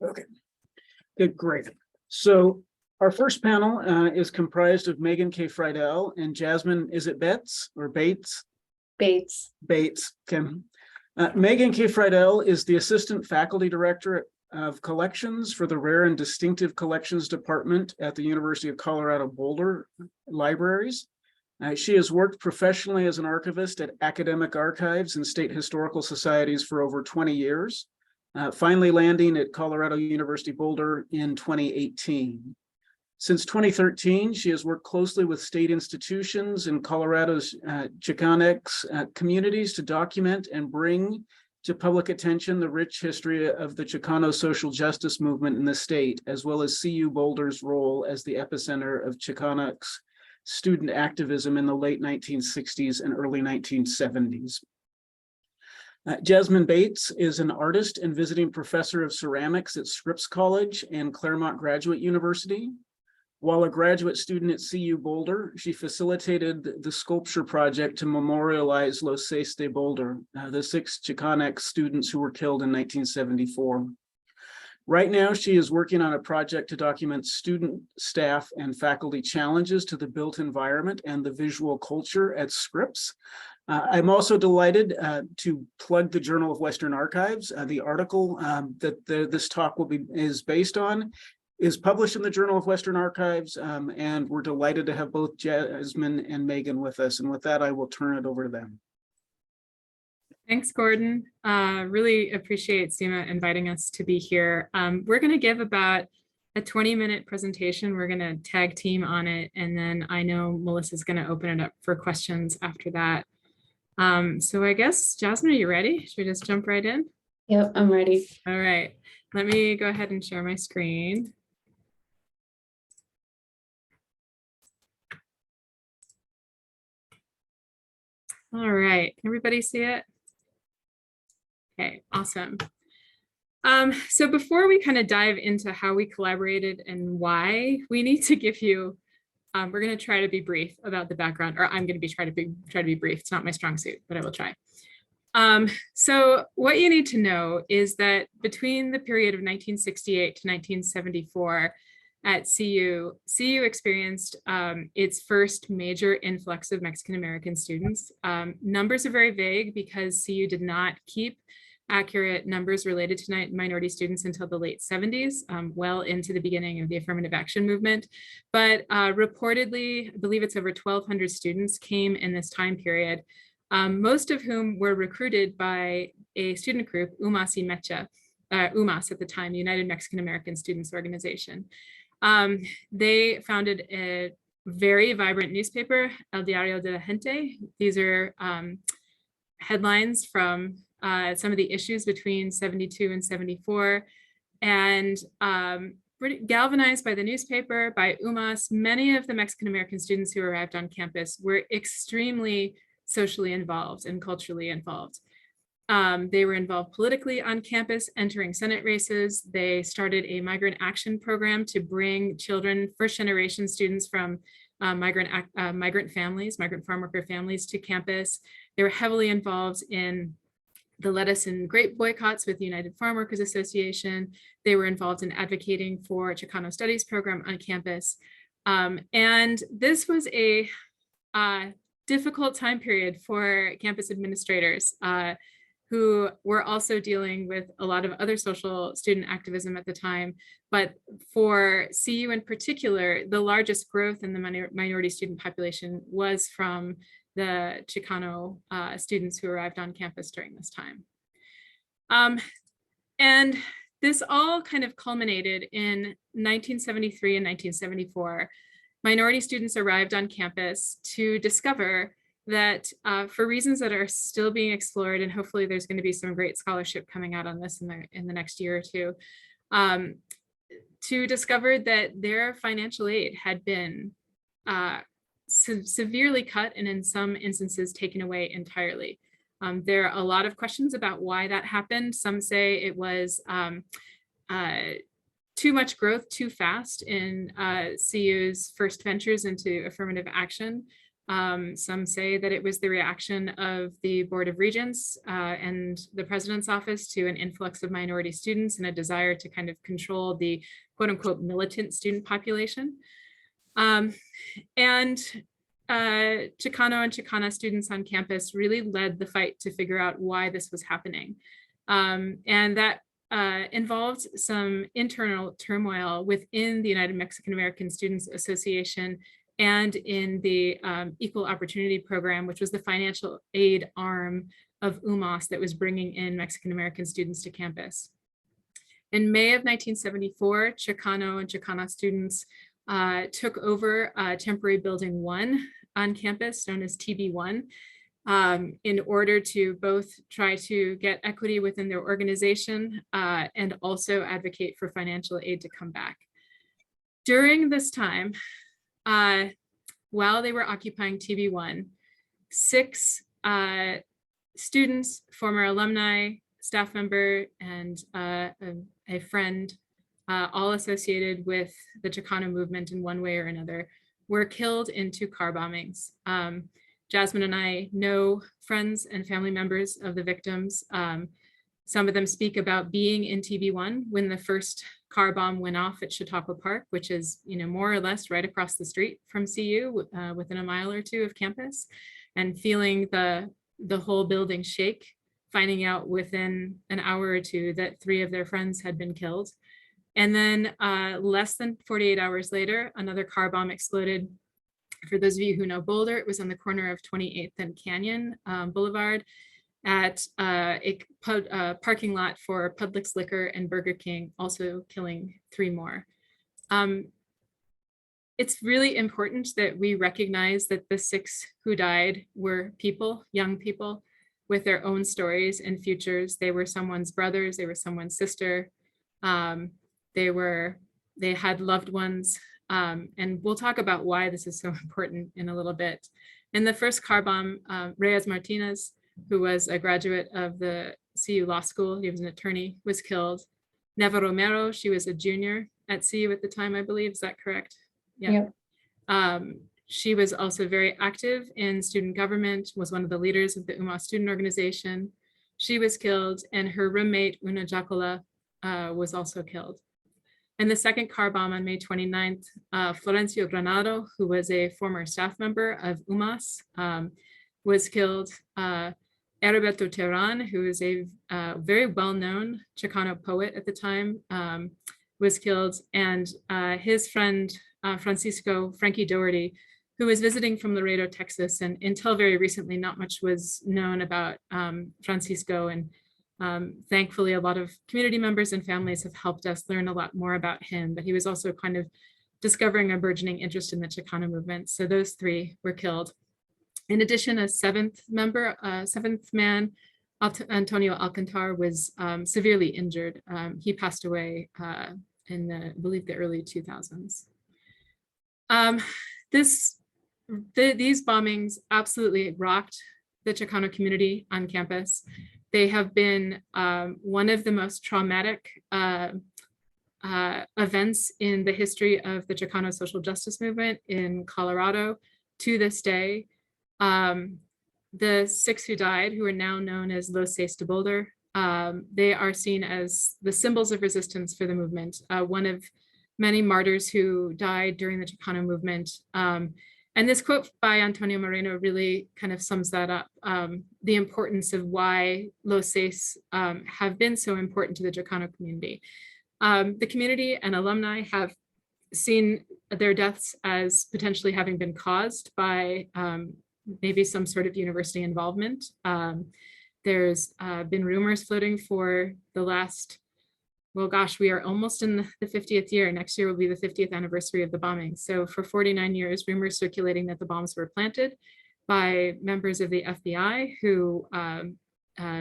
Okay, good, great. So our first panel is comprised of Megan K. Friedel and Jasmine, is it Betts or Bates? Bates. Bates. Okay. Megan K. Friedel is the Assistant Faculty Director of Collections for the Rare and Distinctive Collections Department at the University of Colorado Boulder Libraries. She has worked professionally as an archivist at academic archives and state historical societies for over 20 years, finally landing at Colorado University Boulder in 2018. Since 2013, she has worked closely with state institutions in Colorado's Chicanx communities to document and bring to public attention the rich history of the Chicano social justice movement in the state, as well as CU Boulder's role as the epicenter of Chicanx student activism in the late 1960s and early 1970s. Jasmine Bates is an artist and visiting professor of ceramics at Scripps College and Claremont Graduate University. While a graduate student at CU Boulder, she facilitated the sculpture project to memorialize Los Seis de Boulder, the 6 Chicanx students who were killed in 1974. Right now, she is working on a project to document student, staff, and faculty challenges to the built environment and the visual culture at Scripps. I'm also delighted to plug the Journal of Western Archives. The article that this talk is based on is published in the Journal of Western Archives, and we're delighted to have both Jasmine and Megan with us. And with that, I will turn it over to them. Thanks, Gordon. Really appreciate CIMA inviting us to be here. We're going to give about a 20-minute presentation. We're going to tag team on it, and then I know Melissa's going to open it up for questions after that. So I guess, Jasmine, are you ready? Should we just jump right in? Yep, I'm ready. All right, let me go ahead and share my screen. All right, can everybody see it? Okay, awesome. So before we kind of dive into how we collaborated and why, we need to give you, we're going to try to be brief about the background, or I'm going to try to be brief. It's not my strong suit, but I will try. So what you need to know is that between the period of 1968 to 1974 at CU experienced its first major influx of Mexican-American students. Numbers are very vague because CU did not keep accurate numbers related to minority students until the late 70s, well into the beginning of the affirmative action movement. But reportedly, I believe it's over 1,200 students came in this time period, most of whom were recruited by a student group, UMAS y Mecha, UMAS at the time, the United Mexican American Students Organization. They founded a very vibrant newspaper, El Diario de la Gente. These are headlines from some of the issues between 72 and 74. And galvanized by the newspaper, by UMAS, many of the Mexican-American students who arrived on campus were extremely socially involved and culturally involved. They were involved politically on campus, entering Senate races. They started a migrant action program to bring children, first generation students from migrant families, migrant farm worker families to campus. They were heavily involved in the lettuce and grape boycotts with the United Farm Workers Association. They were involved in advocating for Chicano Studies program on campus. And this was a difficult time period for campus administrators who were also dealing with a lot of other social student activism at the time. But for CU in particular, the largest growth in the minority student population was from the Chicano students who arrived on campus during this time. And this all kind of culminated in 1973 and 1974. Minority students arrived on campus to discover that for reasons that are still being explored, and hopefully there's going to be some great scholarship coming out on this in the next year or two, to discover that their financial aid had been severely cut and in some instances taken away entirely. There are a lot of questions about why that happened. Some say it was too much growth too fast in CU's first ventures into affirmative action. Some say that it was the reaction of the Board of Regents and the President's office to an influx of minority students and a desire to kind of control the quote unquote militant student population. And Chicano and Chicana students on campus really led the fight to figure out why this was happening. And that involved some internal turmoil within the United Mexican American Students Association and in the Equal Opportunity Program, which was the financial aid arm of UMass that was bringing in Mexican American students to campus. In May of 1974, Chicano and Chicana students took over temporary building 1 on campus, known as TB1, in order to both try to get equity within their organization and also advocate for financial aid to come back. During this time, while they were occupying TB1, 6 students, former alumni, staff member, and a friend, all associated with the Chicano movement in one way or another, were killed in 2 car bombings. Jasmine and I know friends and family members of the victims. Some of them speak about being in TB1 when the first car bomb went off at Chautauqua Park, which is, more or less right across the street from CU, within a mile or 2 of campus, and feeling the whole building shake, finding out within an hour or 2 that 3 of their friends had been killed. And then less than 48 hours later, another car bomb exploded. For those of you who know Boulder, it was on the corner of 28th and Canyon Boulevard at a parking lot for Publix Liquor and Burger King, also killing 3 more. It's really important that we recognize that the 6 who died were people, young people, with their own stories and futures. They were someone's brothers, they were someone's sister. They had loved ones. And we'll talk about why this is so important in a little bit. In the first car bomb, Reyes Martinez, who was a graduate of the CU Law School, he was an attorney, was killed. Neva Romero, she was a junior at CU at the time, I believe, is that correct? Yeah. Yep. She was also very active in student government, was one of the leaders of the UMass student organization. She was killed, and her roommate, Una Jacola, was also killed. And the second car bomb on May 29th, Florencio Granado, who was a former staff member of UMass, was killed. Heriberto Terán, who is a very well-known Chicano poet at the time, was killed. And his friend, Francisco Frankie Doherty, who was visiting from Laredo, Texas. And until very recently, not much was known about Francisco. And thankfully, a lot of community members and families have helped us learn a lot more about him, but he was also kind of discovering a burgeoning interest in the Chicano movement. So those 3 were killed. In addition, a 7th man, Antonio Alcantar, was severely injured. He passed away in I believe the early 2000s. These bombings absolutely rocked the Chicano community on campus. They have been one of the most traumatic events in the history of the Chicano social justice movement in Colorado to this day. The 6 who died, who are now known as Los Seis de Boulder, they are seen as the symbols of resistance for the movement. One of many martyrs who died during the Chicano movement. And this quote by Antonio Moreno really kind of sums that up, the importance of why Los Seis have been so important to the Chicano community. The community and alumni have seen their deaths as potentially having been caused by maybe some sort of university involvement. There's been rumors floating for the last, well, gosh, we are almost in the 50th year. Next year will be the 50th anniversary of the bombing. So for 49 years, rumors circulating that the bombs were planted by members of the FBI who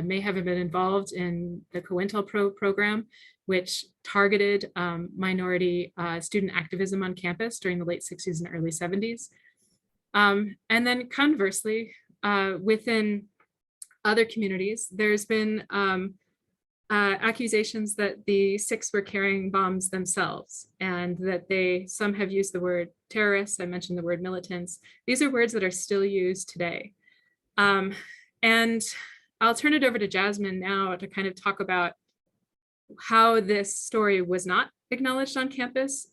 may have been involved in the COINTELPRO program, which targeted minority student activism on campus during the late 60s and early 70s. And then conversely, within other communities, there's been accusations that the 6 were carrying bombs themselves, and that some have used the word terrorists. I mentioned the word militants. These are words that are still used today. And I'll turn it over to Jasmine now to kind of talk about how this story was not acknowledged on campus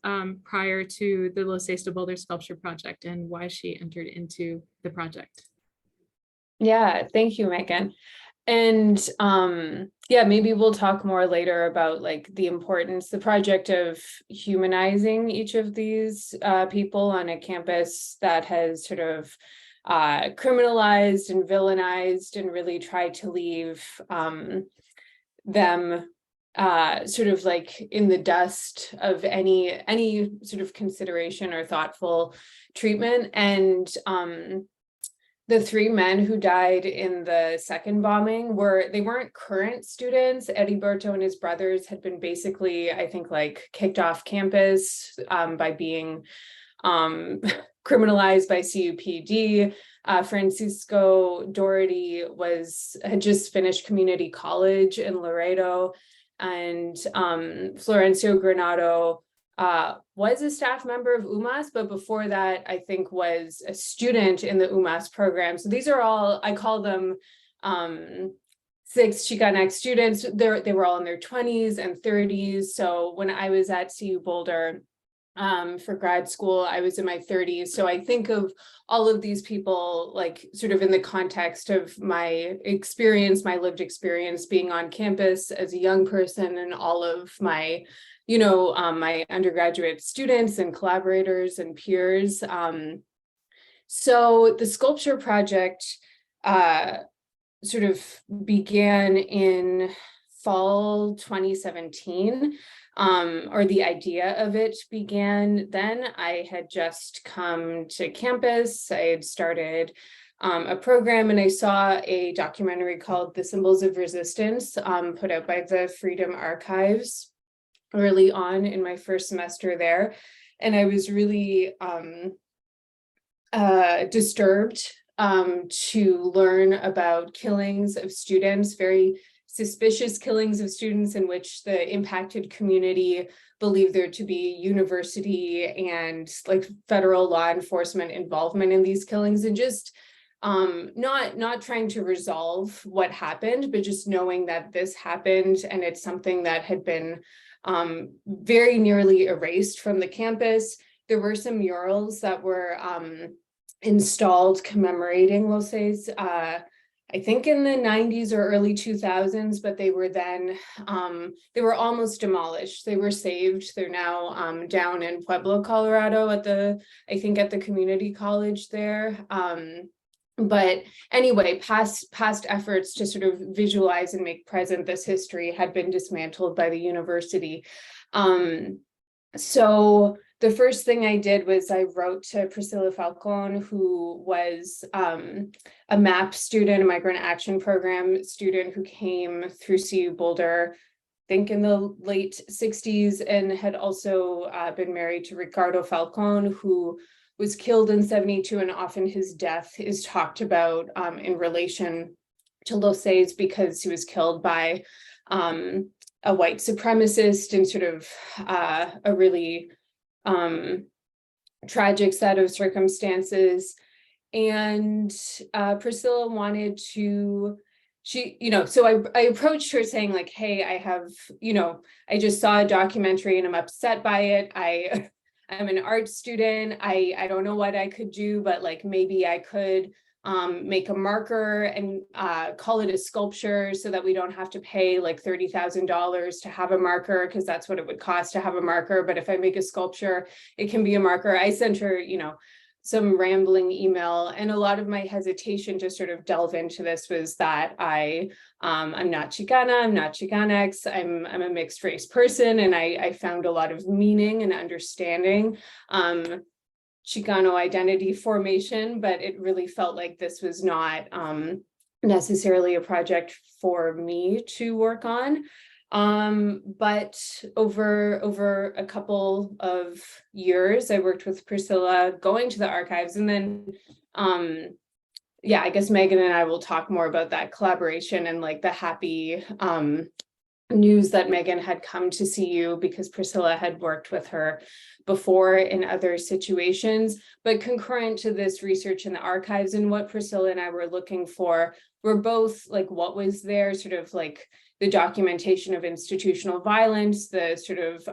prior to the Los Seis de Boulder sculpture project, and why she entered into the project. Yeah, thank you, Megan. And yeah, maybe we'll talk more later about like the importance, the project of humanizing each of these people on a campus that has sort of criminalized and villainized and really tried to leave them sort of like in the dust of any sort of consideration or thoughtful treatment. And the 3 men who died in the second bombing they weren't current students. Heriberto and his brothers had been basically, I think, like kicked off campus by being criminalized by CUPD. Francisco Doherty had just finished community college in Laredo, and Florencio Granado was a staff member of UMass, but before that, I think was a student in the UMass program. So these are all, I call them 6 Chicanx students. They were all in their 20s and 30s. So when I was at CU Boulder for grad school, I was in my 30s. So I think of all of these people like sort of in the context of my experience, my lived experience being on campus as a young person, and all of my my undergraduate students and collaborators and peers. So the sculpture project sort of began in fall 2017, or the idea of it began then. I had just come to campus. I had started a program, and I saw a documentary called The Symbols of Resistance, put out by the Freedom Archives early on in my first semester there. And I was really disturbed to learn about killings of students, very suspicious killings of students in which the impacted community believed there to be university and like federal law enforcement involvement in these killings, and just not trying to resolve what happened, but just knowing that this happened, and it's something that had been very nearly erased from the campus. There were some murals that were installed commemorating Los Seis, I think in the 90s or early 2000s, but they were then, they were almost demolished. They were saved. They're now down in Pueblo, Colorado at I think at the community college there. But anyway, past efforts to sort of visualize and make present this history had been dismantled by the university. So the first thing I did was I wrote to Priscilla Falcon, who was a MAP student, a Migrant Action Program student who came through CU Boulder, I think in the late 60s, and had also been married to Ricardo Falcon, who was killed in 72, and often his death is talked about in relation to Los Seis because he was killed by a white supremacist in sort of a really tragic set of circumstances. And Priscilla wanted to, so I approached her saying like, hey, I have, I just saw a documentary and I'm upset by it. I'm an art student. I don't know what I could do, but like maybe I could make a marker and call it a sculpture so that we don't have to pay like $30,000 to have a marker, because that's what it would cost to have a marker. But if I make a sculpture, it can be a marker. I sent her, some rambling email, and a lot of my hesitation to sort of delve into this was that I'm not Chicana, I'm not Chicanx, I'm a mixed race person, and I found a lot of meaning and understanding Chicano identity formation, but it really felt like this was not necessarily a project for me to work on. But over a couple of years, I worked with Priscilla going to the archives, and then I guess Megan and I will talk more about that collaboration and like the happy news that Megan had come to CU because Priscilla had worked with her before in other situations. But concurrent to this research in the archives, and what Priscilla and I were looking for were both like what was there, sort of like the documentation of institutional violence, the sort of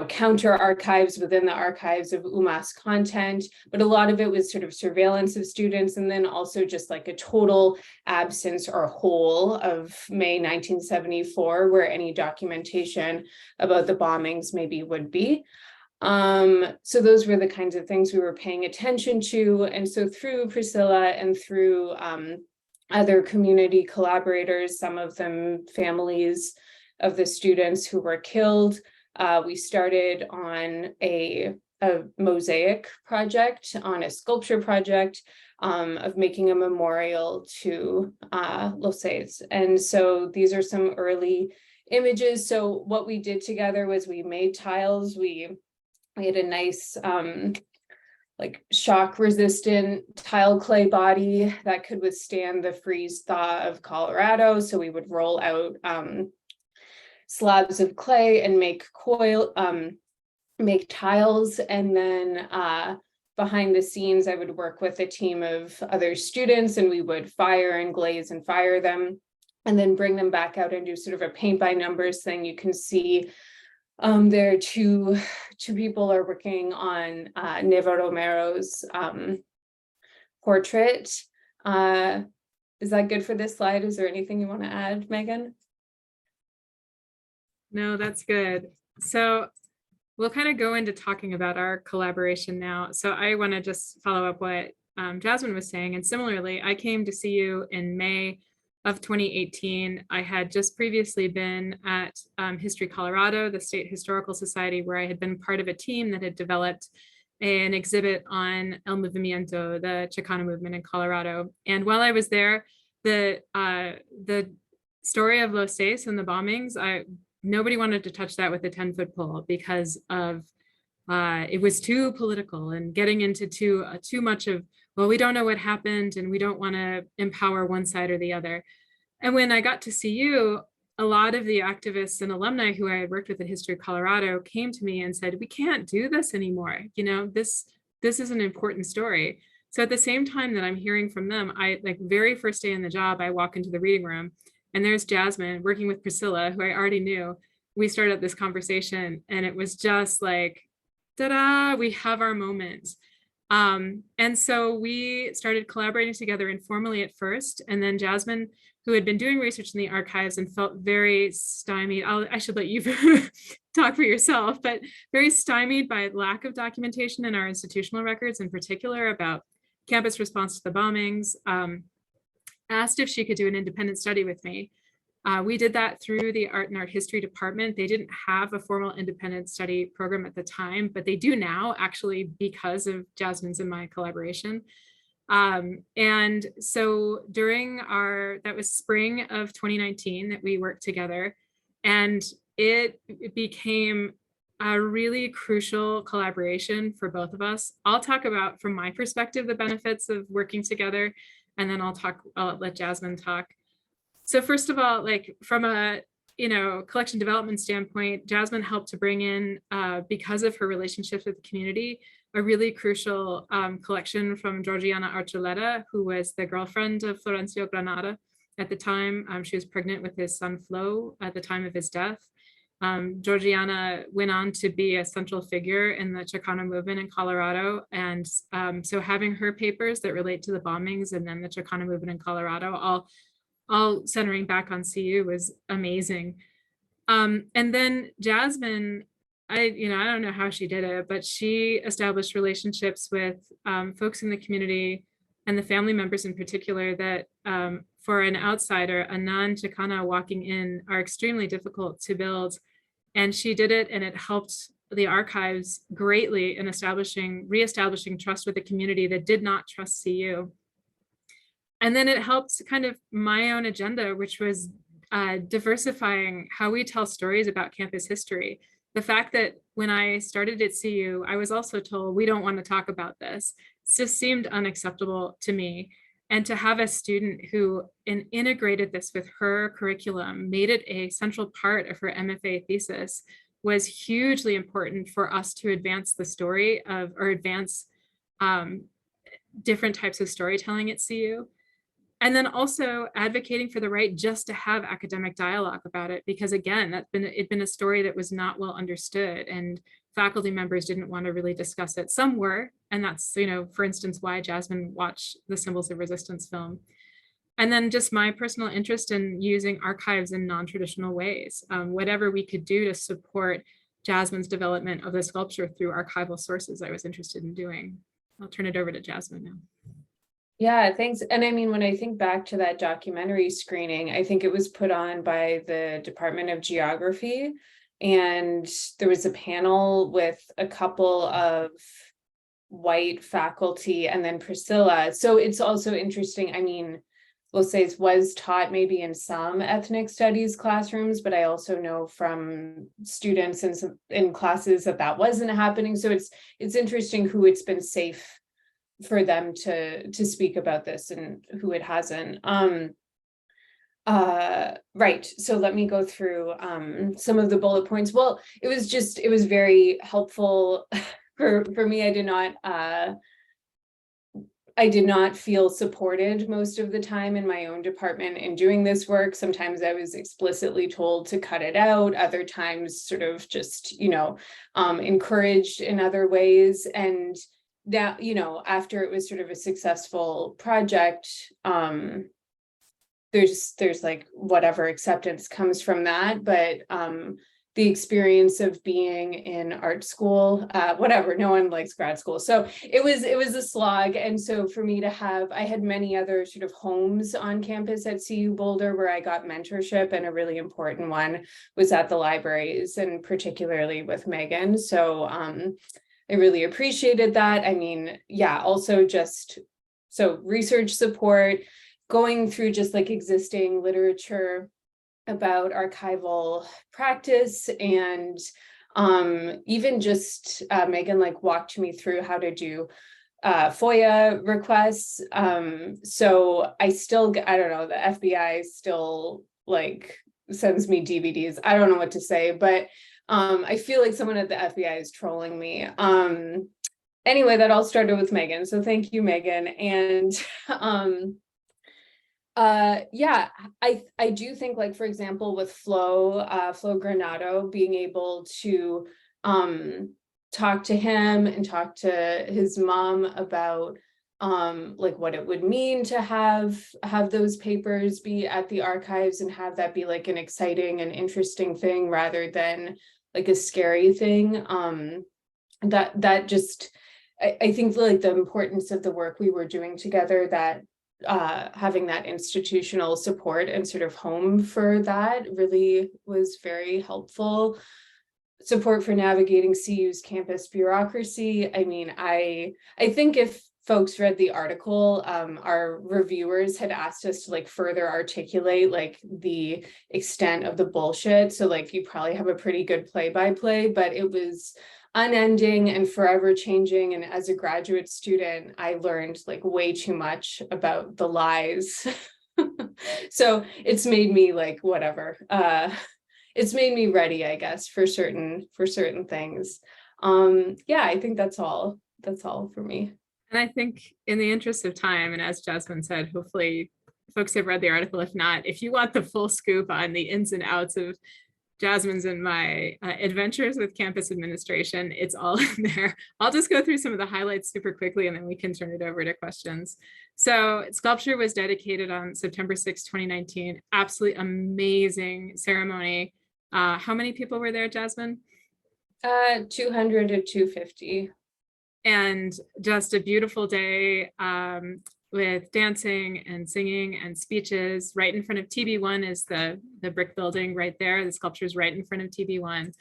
counter archives within the archives of UMass content, but a lot of it was sort of surveillance of students, and then also just like a total absence or hole of May 1974, where any documentation about the bombings maybe would be. So those were the kinds of things we were paying attention to. And so through Priscilla and through other community collaborators, some of them families of the students who were killed, we started on a mosaic project, on a sculpture project of making a memorial to Seis. And so these are some early images. So what we did together was we made tiles. We had a nice like shock resistant tile clay body that could withstand the freeze thaw of Colorado. So we would roll out slabs of clay and make tiles, and then behind the scenes I would work with a team of other students, and we would fire and glaze and fire them and then bring them back out and do sort of a paint by numbers thing. You can see there are two people are working on Neva Romero's portrait. Is that good for this slide? Is there anything you want to add, Megan? No, that's good. So we'll kind of go into talking about our collaboration now. So I want to just follow up what Jasmine was saying. And similarly, I came to see you in May of 2018. I had just previously been at History Colorado, the State Historical Society, where I had been part of a team that had developed an exhibit on El Movimiento, the Chicano movement in Colorado. And while I was there, the story of Los Seis and the bombings, nobody wanted to touch that with a 10-foot pole because of it was too political and getting into too much of, well, we don't know what happened and we don't want to empower one side or the other. And when I got to see you, a lot of the activists and alumni who I had worked with at History Colorado came to me and said, we can't do this anymore. This is an important story. So at the same time that I'm hearing from them, I like very first day in the job, I walk into the reading room and there's Jasmine working with Priscilla, who I already knew. We started this conversation and it was just like, ta-da, we have our moment. And so we started collaborating together informally at first. And then Jasmine, who had been doing research in the archives and felt very stymied, I should let you talk for yourself, but very stymied by lack of documentation in our institutional records, in particular about campus response to the bombings, asked if she could do an independent study with me. We did that through the Art and Art History department. They didn't have a formal independent study program at the time, but they do now, actually, because of Jasmine's and my collaboration. And so during that was spring of 2019 that we worked together, and it became a really crucial collaboration for both of us. I'll talk about, from my perspective, the benefits of working together, and then I'll let Jasmine talk. So first of all, like from a collection development standpoint, Jasmine helped to bring in, because of her relationships with the community, a really crucial collection from Georgiana Archuleta, who was the girlfriend of Florencio Granada at the time. She was pregnant with his son Flo at the time of his death. Georgiana went on to be a central figure in the Chicano movement in Colorado. And so having her papers that relate to the bombings and then the Chicano movement in Colorado, all centering back on CU, was amazing. And then Jasmine, I don't know how she did it, but she established relationships with folks in the community and the family members in particular that for an outsider, a non-Chicana walking in, are extremely difficult to build. And she did it, and it helped the archives greatly in reestablishing trust with the community that did not trust CU. And then it helped kind of my own agenda, which was diversifying how we tell stories about campus history. The fact that when I started at CU, I was also told, we don't want to talk about this. It just seemed unacceptable to me. And to have a student who integrated this with her curriculum, made it a central part of her MFA thesis, was hugely important for us to advance the story of, or advance different types of storytelling at CU. And then also advocating for the right just to have academic dialogue about it, because again, it'd been a story that was not well understood, and faculty members didn't want to really discuss it. Some were, and that's, for instance, why Jasmine watched the Symbols of Resistance film. And then just my personal interest in using archives in non-traditional ways, whatever we could do to support Jasmine's development of the sculpture through archival sources, I was interested in doing. I'll turn it over to Jasmine now. Yeah, thanks. And I mean, when I think back to that documentary screening, I think it was put on by the Department of Geography, and there was a panel with a couple of white faculty and then Priscilla. So it's also interesting. I mean, we'll say it was taught maybe in some ethnic studies classrooms, but I also know from students in classes that wasn't happening. So it's interesting who it's been safe for them to speak about this and who it hasn't. Right, so let me go through some of the bullet points. Well, it was very helpful for me. I did not feel supported most of the time in my own department in doing this work. Sometimes I was explicitly told to cut it out, other times sort of just, encouraged in other ways. And that, after it was sort of a successful project, there's like whatever acceptance comes from that, but the experience of being in art school, whatever, no one likes grad school, so it was a slog. And so for me to I had many other sort of homes on campus at CU Boulder where I got mentorship, and a really important one was at the libraries, and particularly with Megan. So I really appreciated that. I mean, yeah, also so research support, going through just like existing literature about archival practice, and even just Megan like walked me through how to do FOIA requests. So I don't know, the FBI still like sends me DVDs. I don't know what to say, but I feel like someone at the FBI is trolling me. Anyway, that all started with Megan. So thank you, Megan. And yeah, I do think, like, for example, with Flo Granado, being able to talk to him and talk to his mom about like what it would mean to have those papers be at the archives and have that be like an exciting and interesting thing rather than like a scary thing. That just, I think like the importance of the work we were doing together, that having that institutional support and sort of home for that really was very helpful. Support for navigating CU's campus bureaucracy. I mean, I think if folks read the article, our reviewers had asked us to like further articulate like the extent of the bullshit. So like you probably have a pretty good play-by-play, but it was unending and forever changing. And as a graduate student, I learned like way too much about the lies. So it's made me like whatever. It's made me ready, I guess, for certain things. Yeah, I think that's all for me. And I think in the interest of time, and as Jasmine said, hopefully folks have read the article. If not, if you want the full scoop on the ins and outs of Jasmine's and my adventures with campus administration, it's all in there. I'll just go through some of the highlights super quickly, and then we can turn it over to questions. So sculpture was dedicated on September 6, 2019. Absolutely amazing ceremony. How many people were there, Jasmine? 200 to 250. And just a beautiful day with dancing and singing and speeches. Right in front of TB1 is the brick building right there. The sculpture is right in front of TB1.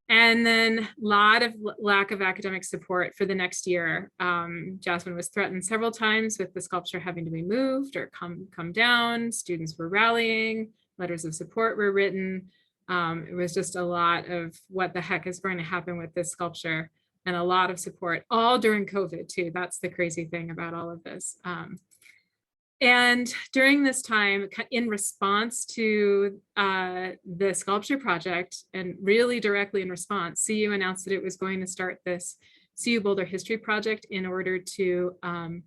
And then a lot of lack of academic support for the next year. Jasmine was threatened several times with the sculpture having to be moved or come down. Students were rallying, letters of support were written. It was just a lot of what the heck is going to happen with this sculpture, and a lot of support, all during COVID too. That's the crazy thing about all of this. And during this time, in response to the sculpture project, and really directly in response, CU announced that it was going to start this CU Boulder History Project in order to kind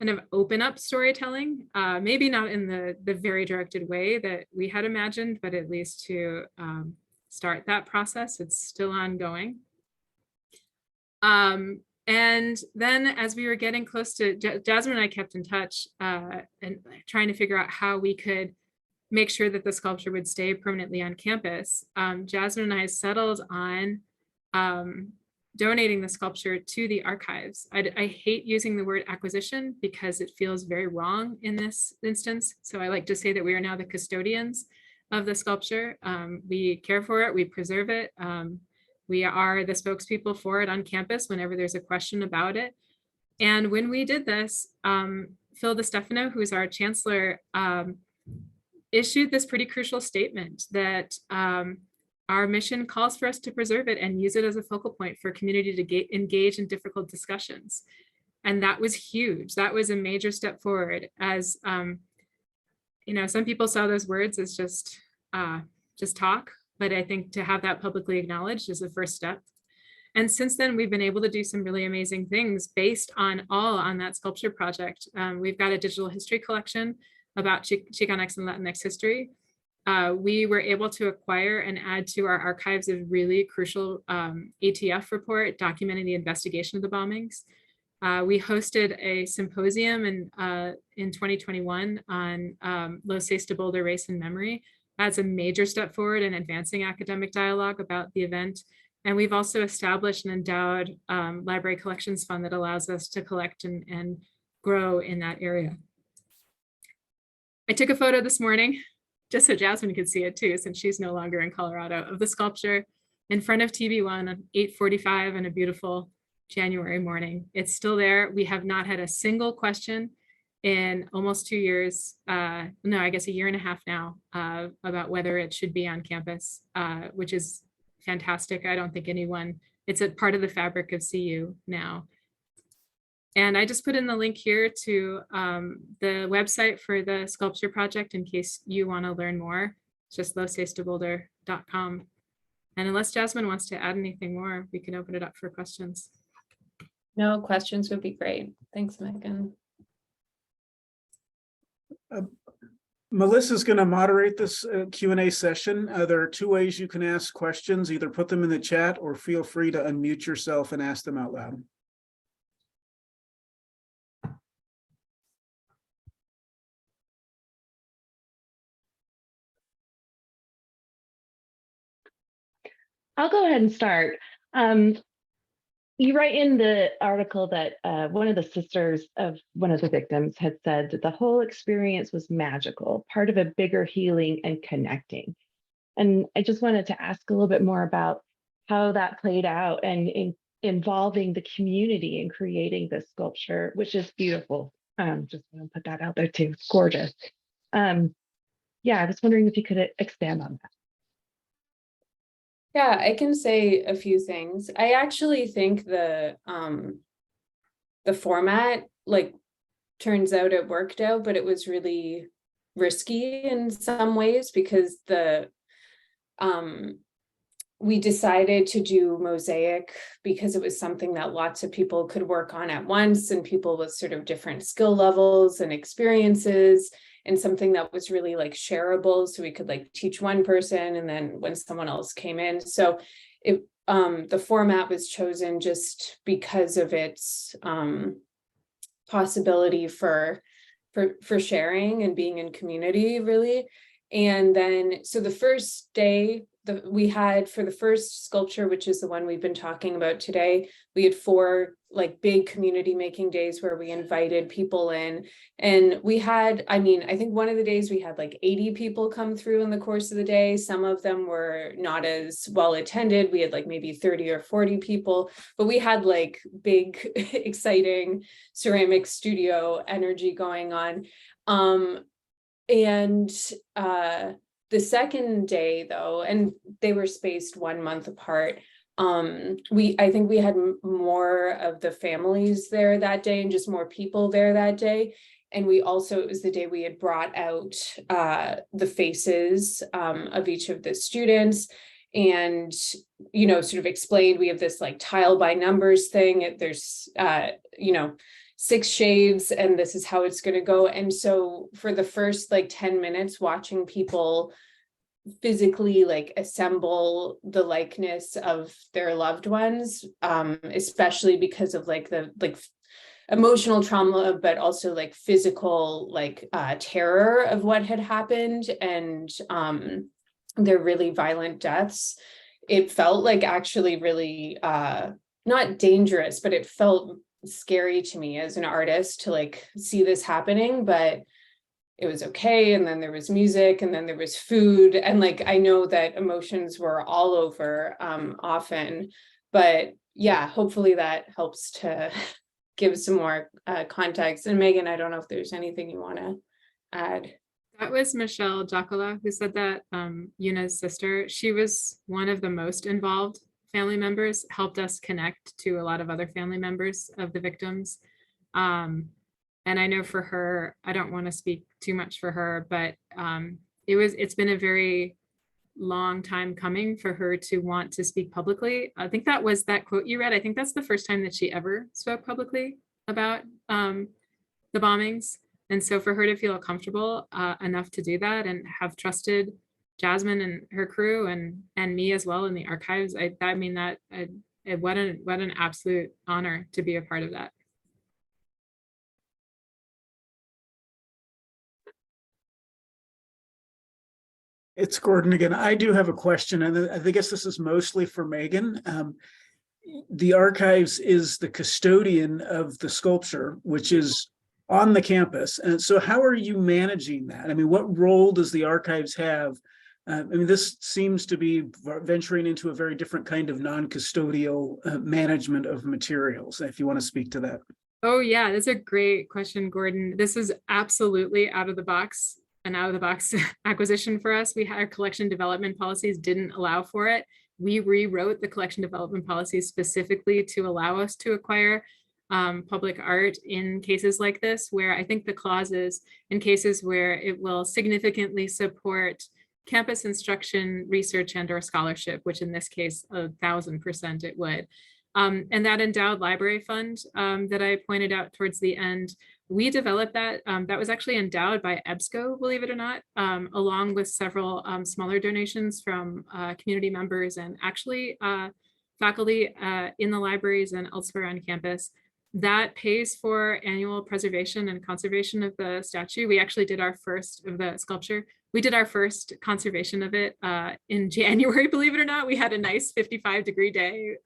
of open up storytelling, maybe not in the very directed way that we had imagined, but at least to start that process. It's still ongoing. And then as we were getting close to, Jasmine and I kept in touch and trying to figure out how we could make sure that the sculpture would stay permanently on campus. Jasmine and I settled on donating the sculpture to the archives. I hate using the word acquisition because it feels very wrong in this instance. So I like to say that we are now the custodians of the sculpture. We care for it, we preserve it. We are the spokespeople for it on campus whenever there's a question about it. And when we did this, Phil DeStefano, who's our chancellor, issued this pretty crucial statement that our mission calls for us to preserve it and use it as a focal point for community to engage in difficult discussions. And that was huge. That was a major step forward. As you know, some people saw those words as just talk. But I think to have that publicly acknowledged is the first step. And since then, we've been able to do some really amazing things based on that sculpture project. We've got a digital history collection about Chicanx and Latinx history. We were able to acquire and add to our archives a really crucial ATF report documenting the investigation of the bombings. We hosted a symposium in 2021 on Los Seis de Boulder, Race and Memory. That's a major step forward in advancing academic dialogue about the event. And we've also established an endowed library collections fund that allows us to collect and grow in that area. I took a photo this morning, just so Jasmine could see it too, since she's no longer in Colorado, of the sculpture in front of TB1 at 8:45 on a beautiful January morning. It's still there. We have not had a single question in almost 2 years, no, I guess a year and a half now, about whether it should be on campus, which is fantastic. I don't think anyone, it's a part of the fabric of CU now. And I just put in the link here to the website for the sculpture project in case you want to learn more. It's just losseisdeboulder.com. And unless Jasmine wants to add anything more, we can open it up for questions. No, questions would be great. Thanks, Megan. Melissa's going to moderate this Q&A session. There are two ways you can ask questions. Either put them in the chat or feel free to unmute yourself and ask them out loud. I'll go ahead and start. You write in the article that one of the sisters of one of the victims had said that the whole experience was magical, part of a bigger healing and connecting. And I just wanted to ask a little bit more about how that played out and involving the community in creating this sculpture, which is beautiful. Just want to put that out there too. It's gorgeous. Yeah, I was wondering if you could expand on that. Yeah, I can say a few things. I actually think the format, like, turns out it worked out, but it was really risky in some ways because we decided to do mosaic because it was something that lots of people could work on at once, and people with sort of different skill levels and experiences, and something that was really like shareable, so we could like teach one person and then when someone else came in. So it the format was chosen just because of its possibility for sharing and being in community, really. And then so the first day we had, for the first sculpture, which is the one we've been talking about today, we had 4 like big community making days where we invited people in, and we had, I mean, I think one of the days we had like 80 people come through in the course of the day. Some of them were not as well attended. We had like maybe 30 or 40 people, but we had like big, exciting ceramic studio energy going on. The second day though, and they were spaced 1 month apart, I think we had more of the families there that day and just more people there that day. And we also, it was the day we had brought out the faces of each of the students, and, you know, sort of explained, we have this like tile by numbers thing. There's, you know, 6 shades, and this is how it's going to go. And so for the first like 10 minutes, watching people physically like assemble the likeness of their loved ones, especially because of like the emotional trauma, but also like physical like terror of what had happened, and their really violent deaths. It felt like actually really not dangerous, but it felt scary to me as an artist to like see this happening, but it was okay. And then there was music, and then there was food, and like I know that emotions were all over often, but yeah, hopefully that helps to give some more context. And Megan, I don't know if there's anything you want to add. That was Michelle Giacola who said that, Yuna's sister. She was one of the most involved family members, helped us connect to a lot of other family members of the victims. And I know for her, I don't want to speak too much for her, but it's been a very long time coming for her to want to speak publicly. I think that was that quote you read. I think that's the first time that she ever spoke publicly about the bombings. And so for her to feel comfortable enough to do that and have trusted Jasmine and her crew and me as well in the archives, what an absolute honor to be a part of that. It's Gordon again. I do have a question, and I guess this is mostly for Megan. The archives is the custodian of the sculpture, which is on the campus. And so how are you managing that? I mean, what role does the archives have? I mean, this seems to be venturing into a very different kind of non-custodial management of materials, if you want to speak to that. Oh yeah, that's a great question, Gordon. This is absolutely out of the box acquisition for us. Our collection development policies didn't allow for it. We rewrote the collection development policies specifically to allow us to acquire public art in cases like this, where I think the clauses in cases where it will significantly support campus instruction, research, and/or scholarship, which in this case, 1,000% it would. And that endowed library fund that I pointed out towards the end, we developed that. That was actually endowed by EBSCO, believe it or not, along with several smaller donations from community members and actually faculty in the libraries and elsewhere on campus. That pays for annual preservation and conservation of the statue. We actually did our first of the sculpture. We did our first conservation of it in January, believe it or not. We had a nice 55-degree day.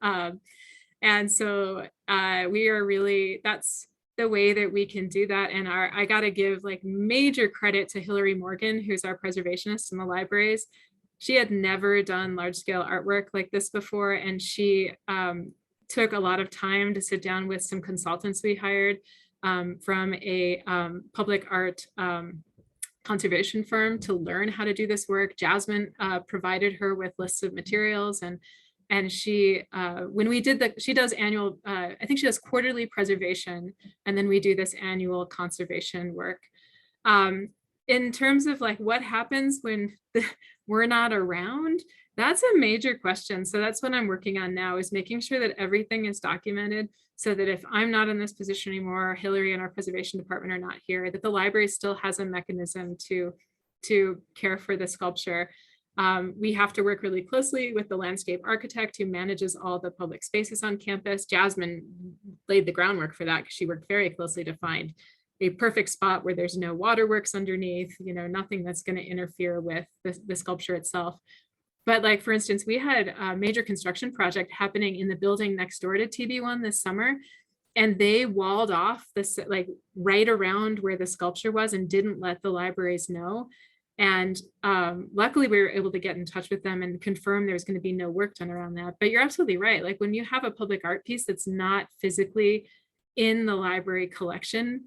And so we are really, that's the way that we can do that. And I got to give like major credit to Hillary Morgan, who's our preservationist in the libraries. She had never done large scale artwork like this before. And she took a lot of time to sit down with some consultants we hired from a public art conservation firm to learn how to do this work. Jasmine provided her with lists of materials, and she, when we did she does annual, I think she does quarterly preservation, and then we do this annual conservation work. In terms of like what happens when we're not around, that's a major question. So that's what I'm working on now, is making sure that everything is documented, so that if I'm not in this position anymore, Hillary and our preservation department are not here, that the library still has a mechanism to care for the sculpture. We have to work really closely with the landscape architect who manages all the public spaces on campus. Jasmine laid the groundwork for that because she worked very closely to find a perfect spot where there's no waterworks underneath, nothing that's going to interfere with the sculpture itself. But like, for instance, we had a major construction project happening in the building next door to TB1 this summer, and they walled off this like right around where the sculpture was and didn't let the libraries know. And luckily we were able to get in touch with them and confirm there was going to be no work done around that. But you're absolutely right. Like when you have a public art piece that's not physically in the library collection,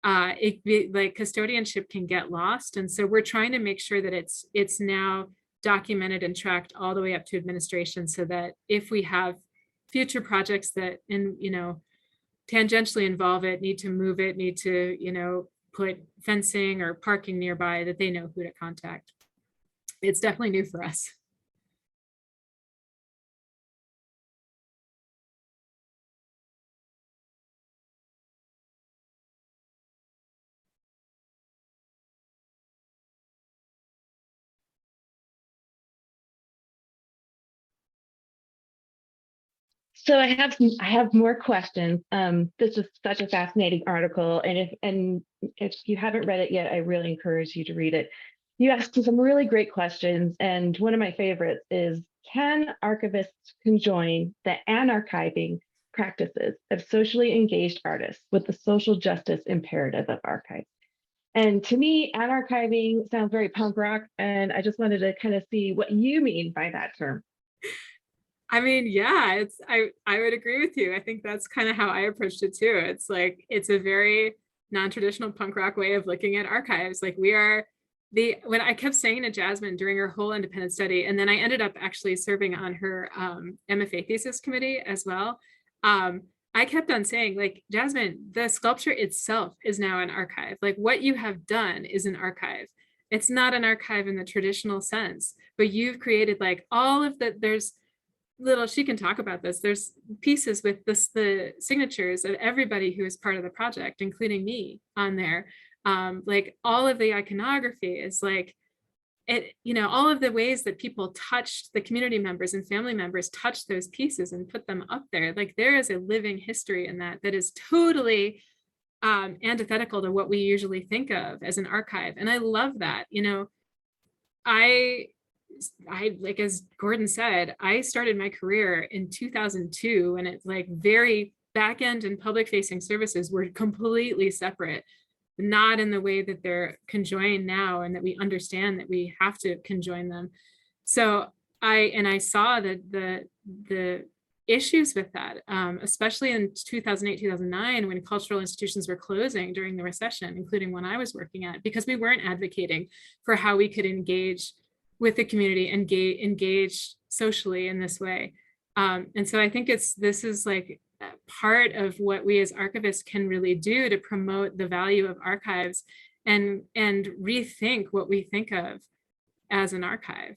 like custodianship can get lost. And so we're trying to make sure that it's now documented and tracked all the way up to administration, so that if we have future projects that tangentially involve it, need to move it, need to put fencing or parking nearby, that they know who to contact. It's definitely new for us. So I have more questions. This is such a fascinating article, and if you haven't read it yet, I really encourage you to read it. You asked some really great questions, and one of my favorites is, can archivists conjoin the anarchiving practices of socially engaged artists with the social justice imperative of archives? And to me, anarchiving sounds very punk rock, and I just wanted to kind of see what you mean by that term. I mean, yeah, I would agree with you. I think that's kind of how I approached it too. It's like, it's a very non-traditional punk rock way of looking at archives. Like, we are when I kept saying to Jasmine during her whole independent study, and then I ended up actually serving on her MFA thesis committee as well. I kept on saying, like, Jasmine, the sculpture itself is now an archive. Like, what you have done is an archive. It's not an archive in the traditional sense, but you've created like all of there's little, she can talk about this, there's pieces with the signatures of everybody who is part of the project, including me, on there. Like, all of the iconography is like, it, all of the ways that people touched, the community members and family members touched those pieces and put them up there. Like, there is a living history in that is totally antithetical to what we usually think of as an archive. And I love that. I like, as Gordon said, I started my career in 2002, and it's like very back end and public facing services were completely separate, not in the way that they're conjoined now, and that we understand that we have to conjoin them. So I saw that the issues with that, especially in 2008, 2009, when cultural institutions were closing during the recession, including one I was working at, because we weren't advocating for how we could engage with the community and engage socially in this way. And so I think this is like part of what we as archivists can really do to promote the value of archives and rethink what we think of as an archive.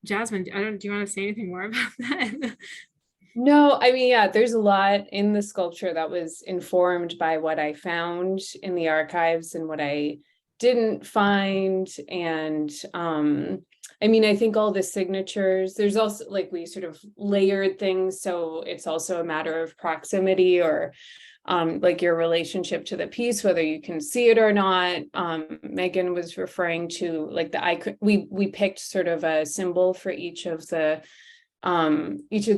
Jasmine, do you want to say anything more about that? No, I mean, yeah, there's a lot in the sculpture that was informed by what I found in the archives and what I didn't find. And I mean, I think all the signatures, there's also, like, we sort of layered things. So it's also a matter of proximity, or like your relationship to the piece, whether you can see it or not. Megan was referring to like the icon. We picked sort of a symbol for each of the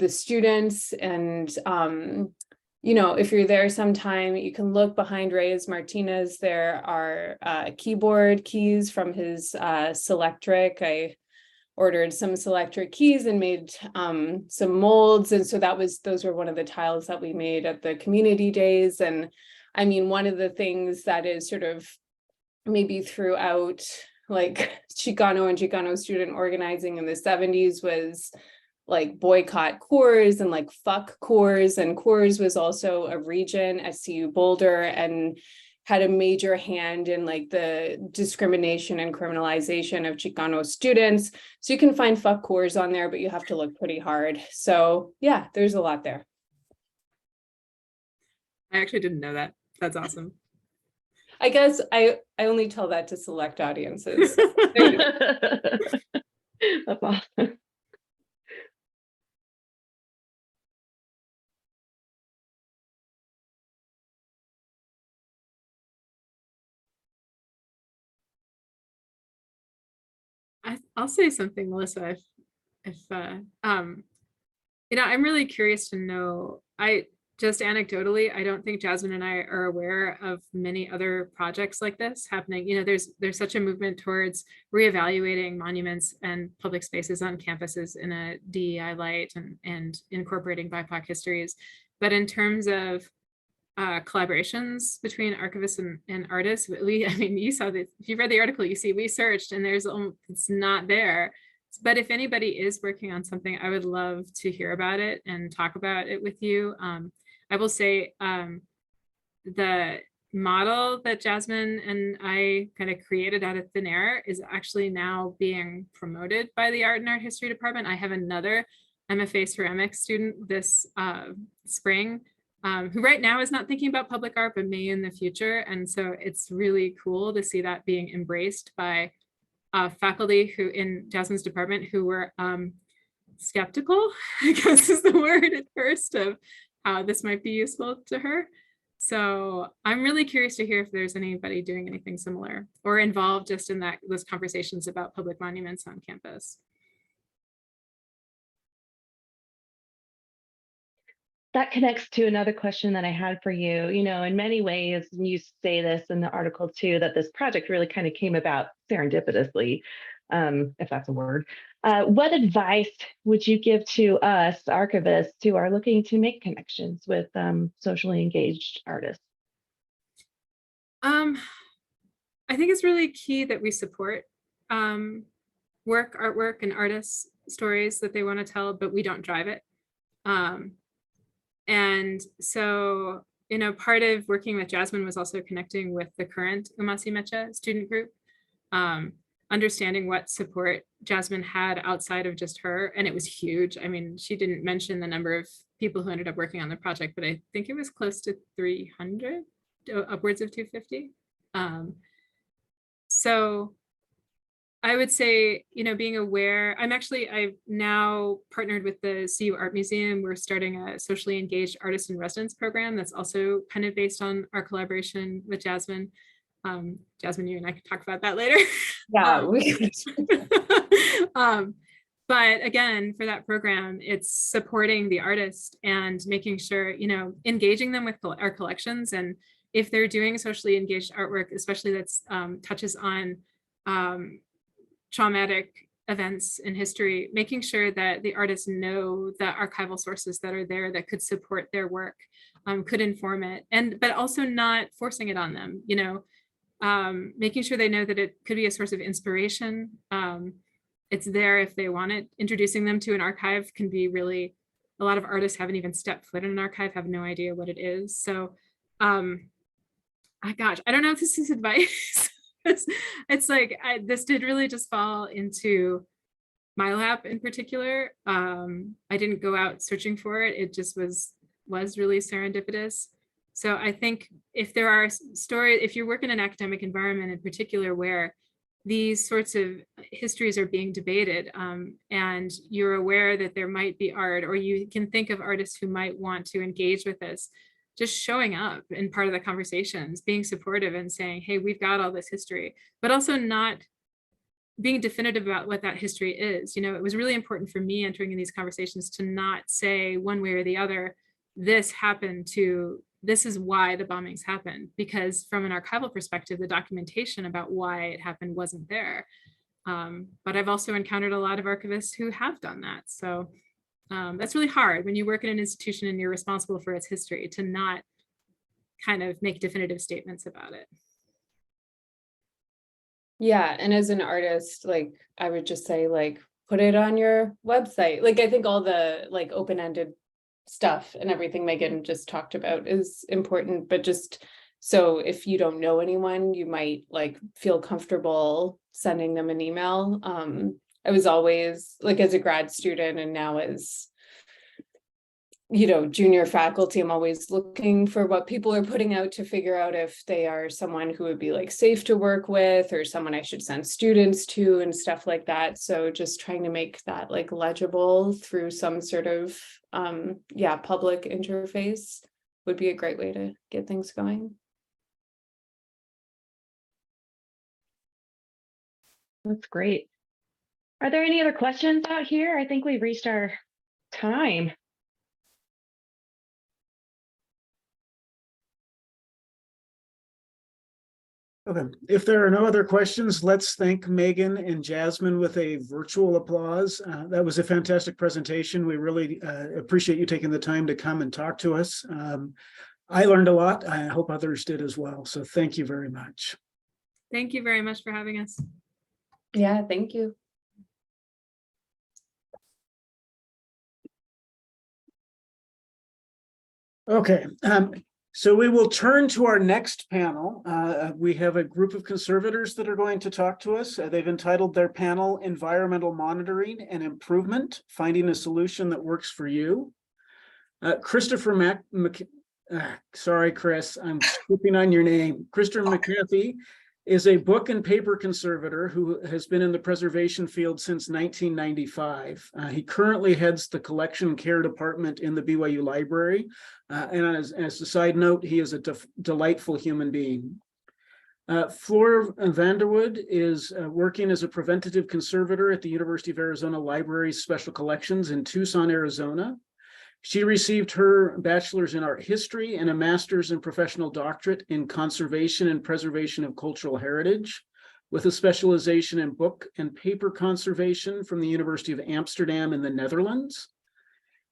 students, and if you're there sometime, you can look behind Reyes Martinez. There are keyboard keys from his Selectric. I ordered some Selectric keys and made some molds, and so those were one of the tiles that we made at the community days. And I mean, one of the things that is sort of maybe throughout like Chicano and Chicano student organizing in the 70s was like boycott Coors and like fuck Coors. And Coors was also a region, SCU Boulder, and had a major hand in like the discrimination and criminalization of Chicano students. So you can find fuck Coors on there, but you have to look pretty hard. So yeah, there's a lot there. I actually didn't know that. That's awesome. I guess I only tell that to select audiences. That's awesome. I'll say something, Melissa, if I'm really curious to know. Just anecdotally, I don't think Jasmine and I are aware of many other projects like this happening. There's such a movement towards reevaluating monuments and public spaces on campuses in a DEI light and incorporating BIPOC histories. But in terms of collaborations between archivists and artists, you saw that, if you read the article, you see we searched and it's not there. But if anybody is working on something, I would love to hear about it and talk about it with you. I will say the model that Jasmine and I kind of created out of thin air is actually now being promoted by the Art and Art History Department. I have another MFA ceramics student this spring who right now is not thinking about public art, but may in the future. And so it's really cool to see that being embraced by faculty who in Jasmine's department who were skeptical, I guess is the word at first, of how this might be useful to her. So I'm really curious to hear if there's anybody doing anything similar or involved just in those conversations about public monuments on campus. That connects to another question that I had for you. You know, in many ways, and you say this in the article too, that this project really kind of came about serendipitously, if that's a word. What advice would you give to us archivists who are looking to make connections with socially engaged artists? I think it's really key that we support artwork, and artists' stories that they want to tell, but we don't drive it. And so, you know, part of working with Jasmine was also connecting with the current Umasi Mecha student group, understanding what support Jasmine had outside of just her. And it was huge. I mean, she didn't mention the number of people who ended up working on the project, but I think it was close to 300, upwards of 250. So I would say, you know, being aware, I've now partnered with the CU Art Museum. We're starting a socially engaged artist in residence program that's also kind of based on our collaboration with Jasmine. Jasmine, you and I can talk about that later. Yeah, but again, for that program, it's supporting the artist and making sure, you know, engaging them with our collections. And if they're doing socially engaged artwork, especially that's touches on traumatic events in history, making sure that the artists know the archival sources that are there that could support their work, could inform it, but also not forcing it on them, you know, making sure they know that it could be a source of inspiration. It's there if they want it. Introducing them to an archive can be really, a lot of artists haven't even stepped foot in an archive, have no idea what it is. So, gosh, I don't know if this is advice. It's like, this did really just fall into my lap in particular. I didn't go out searching for it. It just was really serendipitous. So I think if there are stories, if you work in an academic environment in particular where these sorts of histories are being debated, and you're aware that there might be art, or you can think of artists who might want to engage with this, just showing up in part of the conversations, being supportive and saying, hey, we've got all this history, but also not being definitive about what that history is. You know, it was really important for me entering in these conversations to not say one way or the other, this happened to, this is why the bombings happened, because from an archival perspective, the documentation about why it happened wasn't there. But I've also encountered a lot of archivists who have done that. So that's really hard when you work in an institution and you're responsible for its history to not kind of make definitive statements about it. yeah, and as an artist, like I would just say, like, put it on your website. Like I think all the like open-ended stuff and everything Megan just talked about is important, but just so if you don't know anyone, you might like feel comfortable sending them an email. I was always like, as a grad student and now as, you know, junior faculty, I'm always looking for what people are putting out to figure out if they are someone who would be like safe to work with or someone I should send students to and stuff like that. So just trying to make that like legible through some sort of public interface would be a great way to get things going. That's great. Are there any other questions out here? I think we've reached our time. Okay, if there are no other questions, let's thank Megan and Jasmine with a virtual applause. That was a fantastic presentation. We really appreciate you taking the time to come and talk to us. I learned a lot. I hope others did as well. So thank you very much. Thank you very much for having us. Yeah, thank you. Okay, So we will turn to our next panel. We have a group of conservators that are going to talk to us. They've entitled their panel Environmental Monitoring and Improvement, Finding a Solution that Works for You. Christopher sorry, Chris, I'm skipping on your name. Christopher McCarthy is a book and paper conservator who has been in the preservation field since 1995. He currently heads the collection care department in the BYU library. And as a side note, he is a delightful human being. Flora Vanderwood is working as a preventative conservator at the University of Arizona Library's Special Collections in Tucson, Arizona. She received her bachelor's in art history and a master's and professional doctorate in conservation and preservation of cultural heritage, with a specialization in book and paper conservation from the University of Amsterdam in the Netherlands.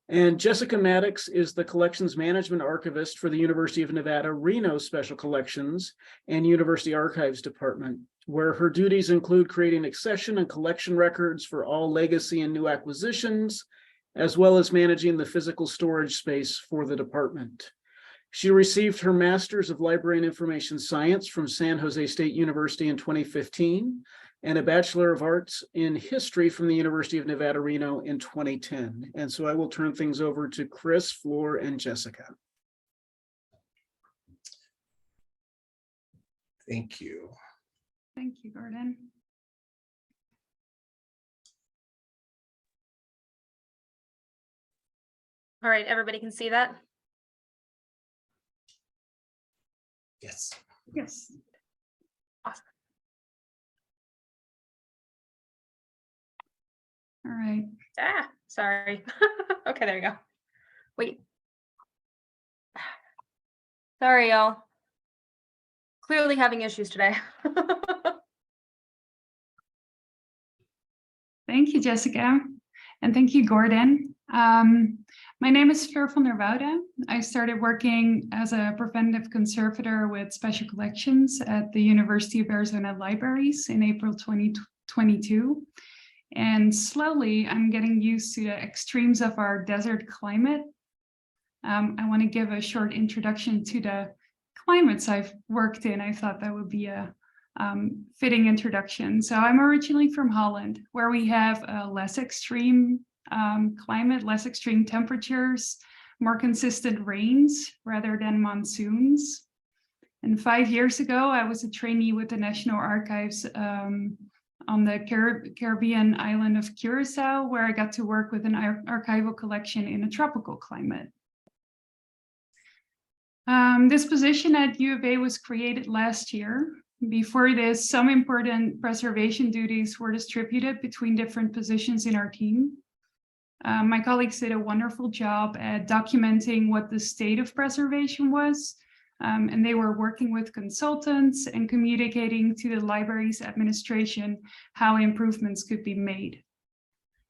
And Jessica Maddox is the collections management archivist for the University of Nevada, Reno Special Collections and University Archives Department, where her duties include creating accession and collection records for all legacy and new acquisitions, as well as managing the physical storage space for the department. She received her Master's of Library and Information Science from San Jose State University in 2015, and a Bachelor of Arts in History from the University of Nevada, Reno in 2010. And so I will turn things over to Chris, Flor, and Jessica. Thank you. Thank you, Gordon. All right, everybody can see that? Yes. Yes. Awesome. All right. Ah, sorry. Okay, there you go. Wait. Sorry, y'all. Clearly having issues today. Thank you, Jessica. And thank you, Gordon. My name is Fleur van der Woude. I started working as a preventative conservator with special collections at the University of Arizona Libraries in April 2022. And slowly I'm getting used to the extremes of our desert climate. I want to give a short introduction to the climates I've worked in. I thought that would be a fitting introduction. So I'm originally from Holland, where we have a less extreme climate, less extreme temperatures, more consistent rains rather than monsoons. And 5 years ago, I was a trainee with the National Archives on the Caribbean island of Curacao, where I got to work with an archival collection in a tropical climate. This position at U of A was created last year. Before this, some important preservation duties were distributed between different positions in our team. My colleagues did a wonderful job at documenting what the state of preservation was, and they were working with consultants and communicating to the library's administration how improvements could be made.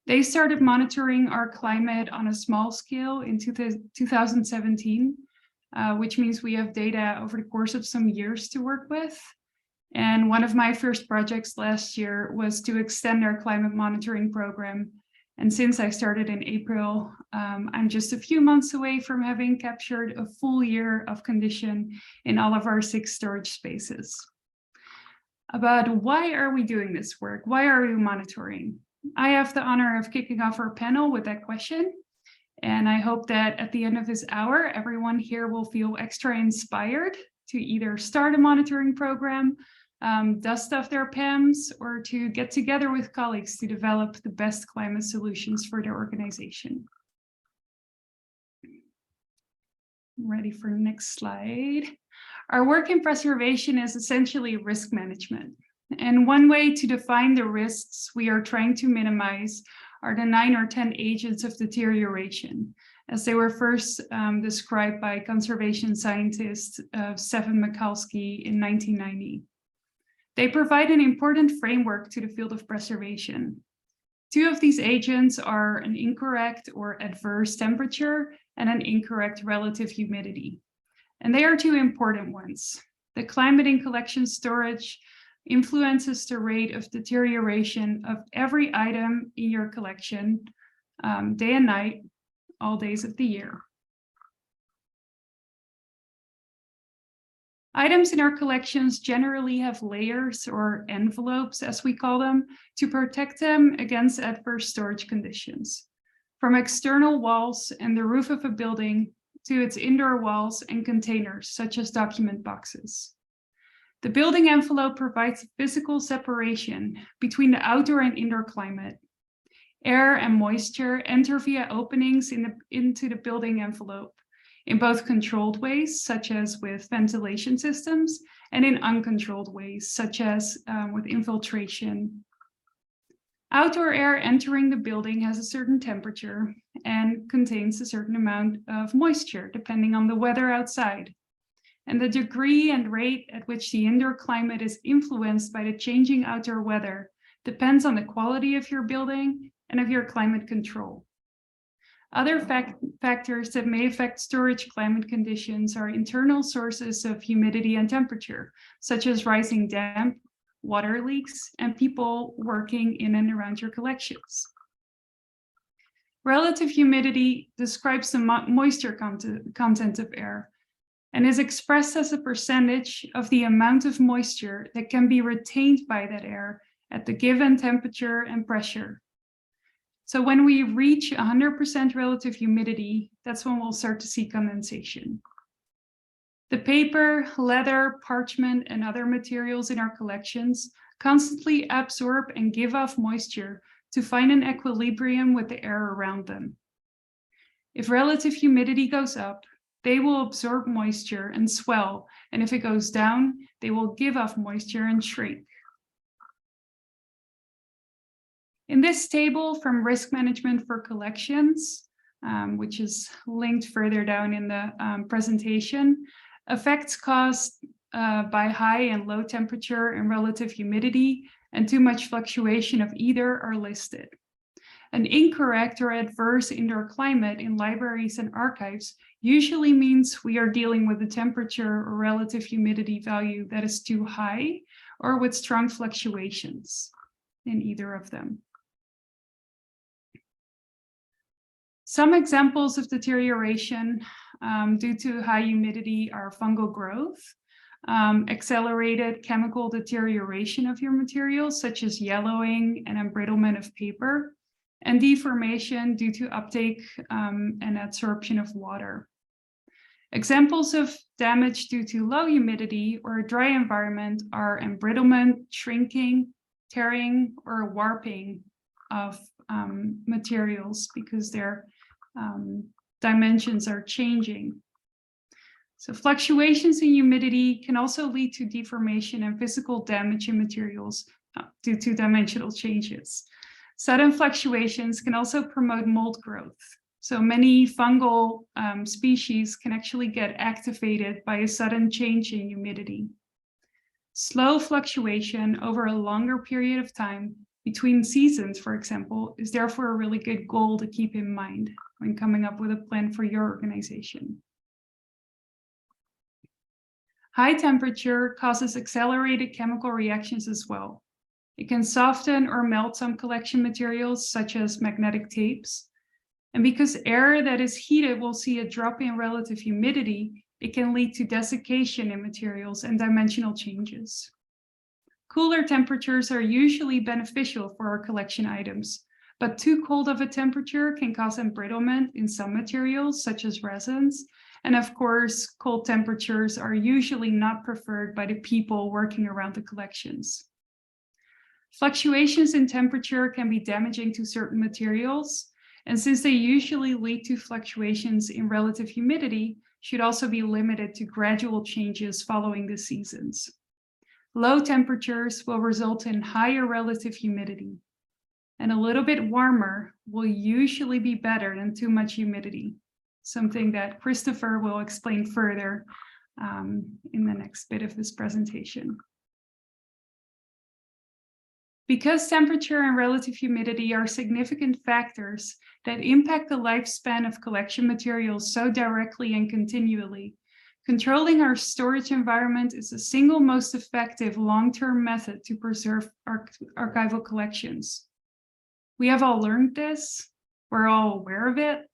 They started monitoring our climate on a small scale in 2017, which means we have data over the course of some years to work with. And one of my first projects last year was to extend our climate monitoring program. And since I started in April, I'm just a few months away from having captured a full year of condition in all of our 6 storage spaces. About why are we doing this work? Why are we monitoring? I have the honor of kicking off our panel with that question. And I hope that at the end of this hour, everyone here will feel extra inspired to either start a monitoring program, dust off their PAMs, or to get together with colleagues to develop the best climate solutions for their organization. Ready for the next slide. Our work in preservation is essentially risk management. And one way to define the risks we are trying to minimize are the 9 or 10 agents of deterioration, as they were first described by conservation scientist Stephen Mikulski in 1990. They provide an important framework to the field of preservation. 2 of these agents are an incorrect or adverse temperature and an incorrect relative humidity. And they are 2 important ones. The climate in collection storage influences the rate of deterioration of every item in your collection, day and night, all days of the year. Items in our collections generally have layers or envelopes, as we call them, to protect them against adverse storage conditions, from external walls and the roof of a building to its indoor walls and containers, such as document boxes. The building envelope provides physical separation between the outdoor and indoor climate. Air and moisture enter via openings into the building envelope, in both controlled ways, such as with ventilation systems, and in uncontrolled ways, such as with infiltration. Outdoor air entering the building has a certain temperature and contains a certain amount of moisture, depending on the weather outside. And the degree and rate at which the indoor climate is influenced by the changing outdoor weather depends on the quality of your building and of your climate control. Other factors that may affect storage climate conditions are internal sources of humidity and temperature, such as rising damp, water leaks, and people working in and around your collections. Relative humidity describes the moisture content of air and is expressed as a percentage of the amount of moisture that can be retained by that air at the given temperature and pressure. So when we reach 100% relative humidity, that's when we'll start to see condensation. The paper, leather, parchment, and other materials in our collections constantly absorb and give off moisture to find an equilibrium with the air around them. If relative humidity goes up, they will absorb moisture and swell, and if it goes down, they will give off moisture and shrink. In this table from Risk Management for Collections, which is linked further down in the presentation, effects caused by high and low temperature and relative humidity and too much fluctuation of either are listed. An incorrect or adverse indoor climate in libraries and archives usually means we are dealing with a temperature or relative humidity value that is too high or with strong fluctuations in either of them. Some examples of deterioration due to high humidity are fungal growth, accelerated chemical deterioration of your materials, such as yellowing and embrittlement of paper, and deformation due to uptake and absorption of water. Examples of damage due to low humidity or a dry environment are embrittlement, shrinking, tearing, or warping of materials because their dimensions are changing. So fluctuations in humidity can also lead to deformation and physical damage in materials due to dimensional changes. Sudden fluctuations can also promote mold growth. So many fungal species can actually get activated by a sudden change in humidity. Slow fluctuation over a longer period of time between seasons, for example, is therefore a really good goal to keep in mind when coming up with a plan for your organization. High temperature causes accelerated chemical reactions as well. It can soften or melt some collection materials, such as magnetic tapes. And because air that is heated will see a drop in relative humidity, it can lead to desiccation in materials and dimensional changes. Cooler temperatures are usually beneficial for our collection items, but too cold of a temperature can cause embrittlement in some materials, such as resins. And of course, cold temperatures are usually not preferred by the people working around the collections. Fluctuations in temperature can be damaging to certain materials, and since they usually lead to fluctuations in relative humidity, should also be limited to gradual changes following the seasons. Low temperatures will result in higher relative humidity, and a little bit warmer will usually be better than too much humidity, something that Christopher will explain further in the next bit of this presentation. Because temperature and relative humidity are significant factors that impact the lifespan of collection materials so directly and continually, controlling our storage environment is the single most effective long-term method to preserve our archival collections. We have all learned this, we're all aware of it,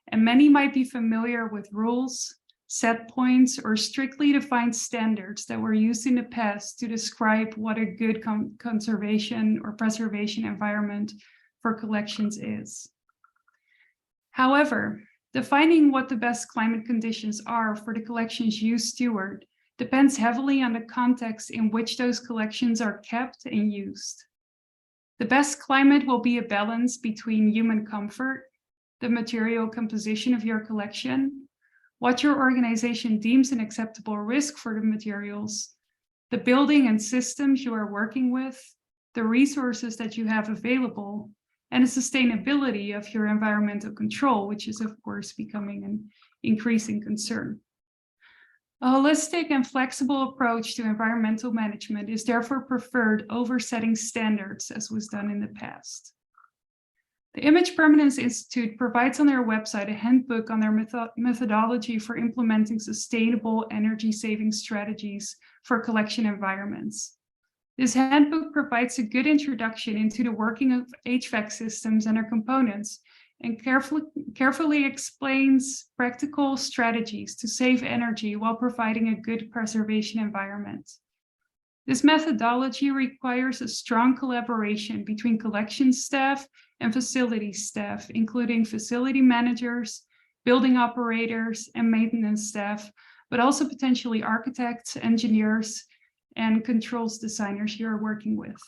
and many might be familiar with rules, set points, or strictly defined standards that were used in the past to describe what a good conservation or preservation environment for collections is. However, defining what the best climate conditions are for the collections you steward depends heavily on the context in which those collections are kept and used. The best climate will be a balance between human comfort, the material composition of your collection, what your organization deems an acceptable risk for the materials, the building and systems you are working with, the resources that you have available, and the sustainability of your environmental control, which is of course becoming an increasing concern. A holistic and flexible approach to environmental management is therefore preferred over setting standards as was done in the past. The Image Permanence Institute provides on their website a handbook on their methodology for implementing sustainable energy-saving strategies for collection environments. This handbook provides a good introduction into the working of HVAC systems and their components, and carefully explains practical strategies to save energy while providing a good preservation environment. This methodology requires a strong collaboration between collection staff and facility staff, including facility managers, building operators, and maintenance staff, but also potentially architects, engineers, and controls designers you are working with.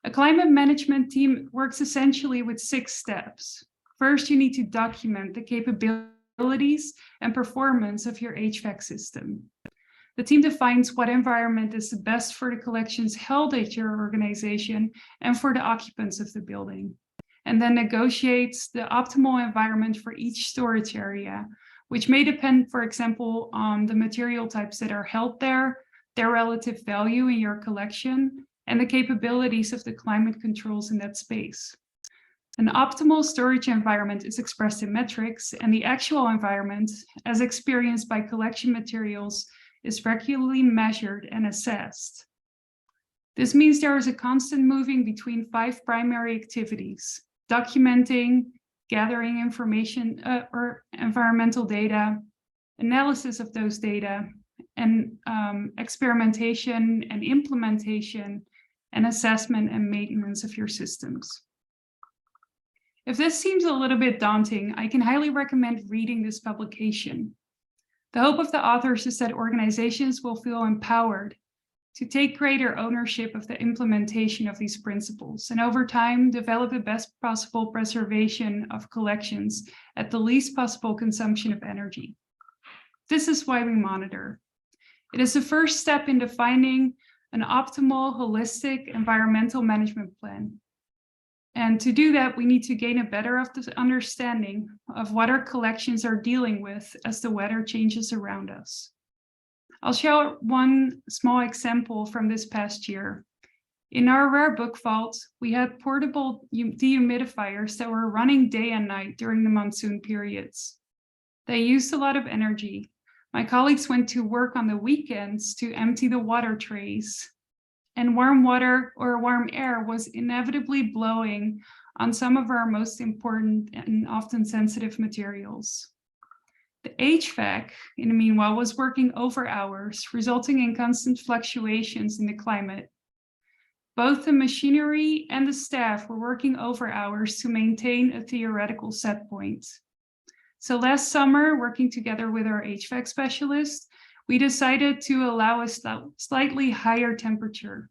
A climate management team works essentially with 6 steps. First, you need to document the capabilities and performance of your HVAC system. The team defines what environment is the best for the collections held at your organization and for the occupants of the building, and then negotiates the optimal environment for each storage area, which may depend, for example, on the material types that are held there, their relative value in your collection, and the capabilities of the climate controls in that space. An optimal storage environment is expressed in metrics, and the actual environment, as experienced by collection materials, is regularly measured and assessed. This means there is a constant moving between 5 primary activities: documenting, gathering information or environmental data, analysis of those data, and experimentation and implementation, and assessment and maintenance of your systems. If this seems a little bit daunting, I can highly recommend reading this publication. The hope of the authors is that organizations will feel empowered to take greater ownership of the implementation of these principles, and over time develop the best possible preservation of collections at the least possible consumption of energy. This is why we monitor. It is the first step in defining an optimal, holistic environmental management plan. And to do that, we need to gain a better understanding of what our collections are dealing with as the weather changes around us. I'll share one small example from this past year. In our rare book vault, we had portable dehumidifiers that were running day and night during the monsoon periods. They used a lot of energy. My colleagues went to work on the weekends to empty the water trays, and warm water or warm air was inevitably blowing on some of our most important and often sensitive materials. The HVAC, in the meanwhile, was working over hours, resulting in constant fluctuations in the climate. Both the machinery and the staff were working over hours to maintain a theoretical set point. So last summer, working together with our HVAC specialist, we decided to allow a slightly higher temperature.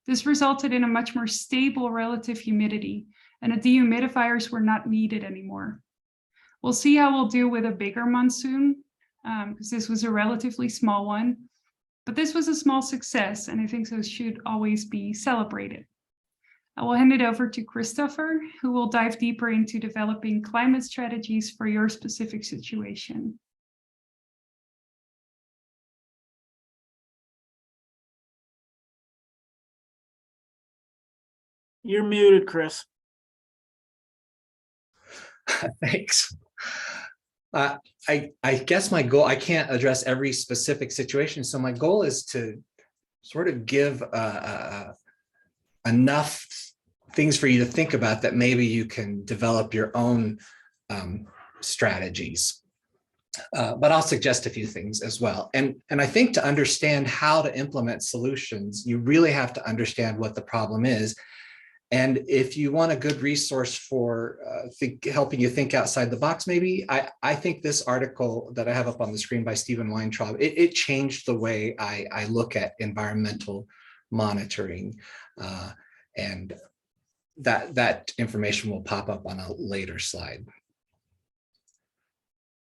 This resulted in a much more stable relative humidity, and the dehumidifiers were not needed anymore. We'll see how we'll do with a bigger monsoon, because this was a relatively small one, but this was a small success, and I think so should always be celebrated. I will hand it over to Christopher, who will dive deeper into developing climate strategies for your specific situation. You're muted, Chris. Thanks. I guess my goal, I can't address every specific situation. So my goal is to sort of give enough things for you to think about that maybe you can develop your own strategies. But I'll suggest a few things as well. And I think to understand how to implement solutions, you really have to understand what the problem is. And if you want a good resource for helping you think outside the box, maybe I think this article that I have up on the screen by Stephen Weintraub, it changed the way I look at environmental monitoring. And that information will pop up on a later slide.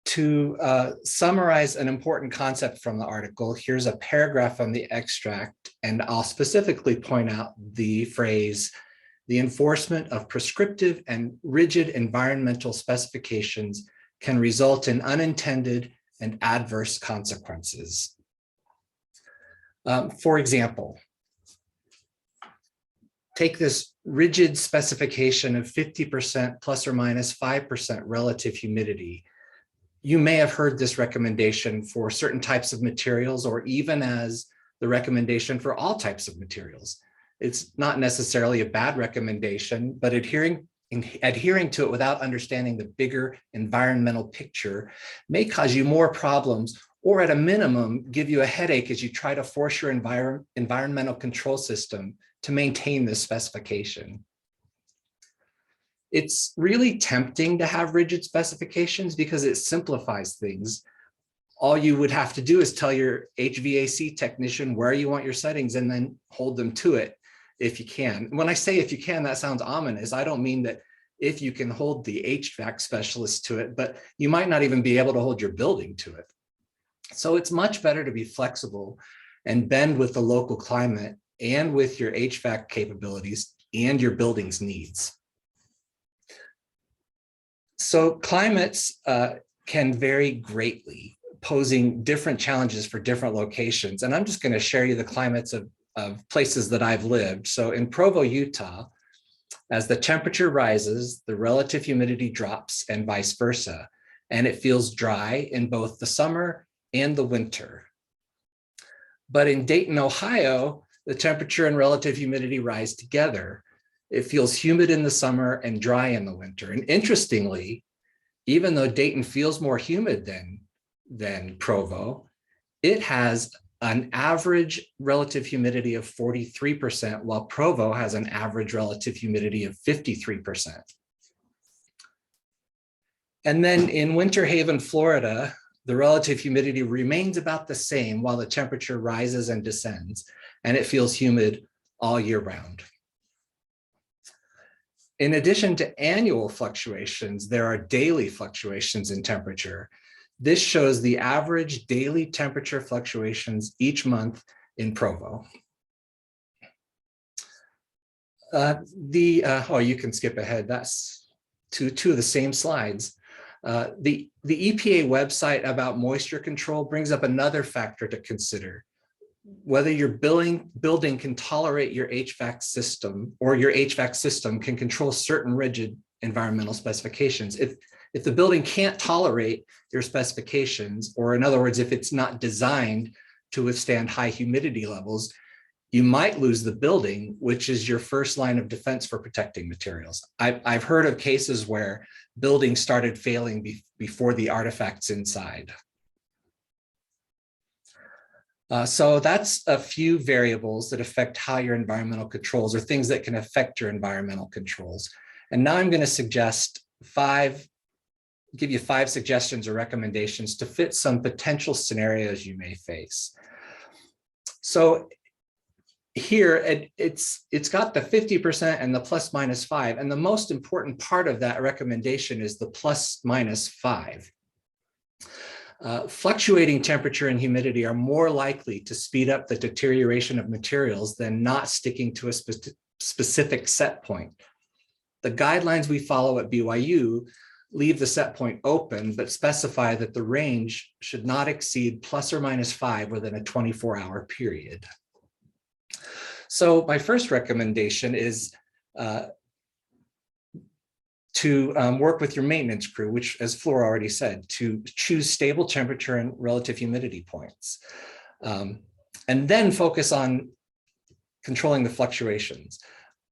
To summarize an important concept from the article, here's a paragraph from the extract, and I'll specifically point out the phrase, "The enforcement of prescriptive and rigid environmental specifications can result in unintended and adverse consequences." For example, take this rigid specification of 50% plus or minus 5% relative humidity. You may have heard this recommendation for certain types of materials, or even as the recommendation for all types of materials. It's not necessarily a bad recommendation, but adhering to it without understanding the bigger environmental picture may cause you more problems, or at a minimum, give you a headache as you try to force your environmental control system to maintain this specification. It's really tempting to have rigid specifications because it simplifies things. All you would have to do is tell your HVAC technician where you want your settings and then hold them to it if you can. When I say if you can, that sounds ominous. I don't mean that if you can hold the HVAC specialist to it, but you might not even be able to hold your building to it. So it's much better to be flexible and bend with the local climate and with your HVAC capabilities and your building's needs. So climates can vary greatly, posing different challenges for different locations. And I'm just going to share you the climates of places that I've lived. So in Provo, Utah, as the temperature rises, the relative humidity drops and vice versa. And it feels dry in both the summer and the winter. But in Dayton, Ohio, the temperature and relative humidity rise together. It feels humid in the summer and dry in the winter. And interestingly, even though Dayton feels more humid than Provo, it has an average relative humidity of 43%, while Provo has an average relative humidity of 53%. And then in Winter Haven, Florida, the relative humidity remains about the same while the temperature rises and descends, and it feels humid all year round. In addition to annual fluctuations, there are daily fluctuations in temperature. This shows the average daily temperature fluctuations each month in Provo. You can skip ahead. That's two of the same slides. The EPA website about moisture control brings up another factor to consider: whether your building can tolerate your HVAC system, or your HVAC system can control certain rigid environmental specifications. If the building can't tolerate your specifications, or in other words, if it's not designed to withstand high humidity levels, you might lose the building, which is your first line of defense for protecting materials. I've heard of cases where buildings started failing before the artifacts inside. So that's a few variables that affect how your environmental controls, or things that can affect your environmental controls. And now I'm going to give you 5 suggestions or recommendations to fit some potential scenarios you may face. So here it's got the 50% and the plus minus 5. And the most important part of that recommendation is the plus minus 5. Fluctuating temperature and humidity are more likely to speed up the deterioration of materials than not sticking to a specific set point. The guidelines we follow at BYU leave the set point open, but specify that the range should not exceed plus or minus 5 within a 24-hour period. So my first recommendation is to work with your maintenance crew, which, as Flora already said, to choose stable temperature and relative humidity points, and then focus on controlling the fluctuations.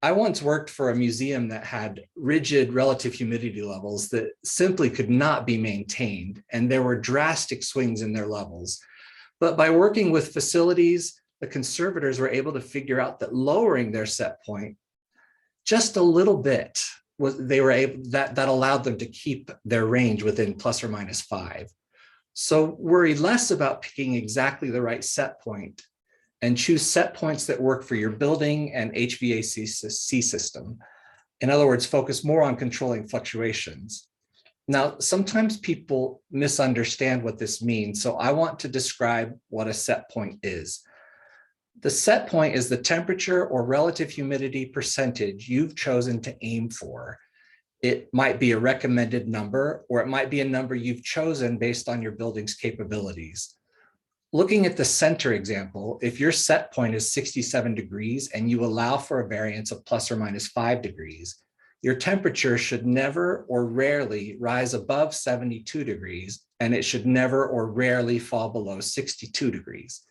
I once worked for a museum that had rigid relative humidity levels that simply could not be maintained, and there were drastic swings in their levels. But by working with facilities, the conservators were able to figure out that lowering their set point just a little bit that allowed them to keep their range within ±5. So worry less about picking exactly the right set point and choose set points that work for your building and HVAC system. In other words, focus more on controlling fluctuations. Now, sometimes people misunderstand what this means, so I want to describe what a set point is. The set point is the temperature or relative humidity percentage you've chosen to aim for. It might be a recommended number, or it might be a number you've chosen based on your building's capabilities. Looking at the center example, if your set point is 67 degrees and you allow for a variance of ±5 degrees, your temperature should never or rarely rise above 72 degrees, and it should never or rarely fall below 62 degrees.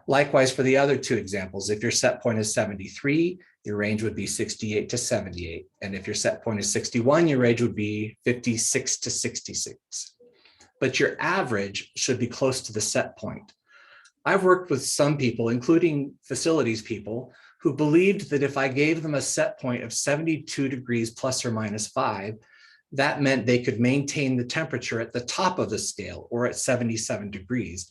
Likewise, for the other two examples, if your set point is 73, your range would be 68 to 78. And if your set point is 61, your range would be 56 to 66. But your average should be close to the set point. I've worked with some people, including facilities people, who believed that if I gave them a set point of 72 degrees ±5, that meant they could maintain the temperature at the top of the scale or at 77 degrees.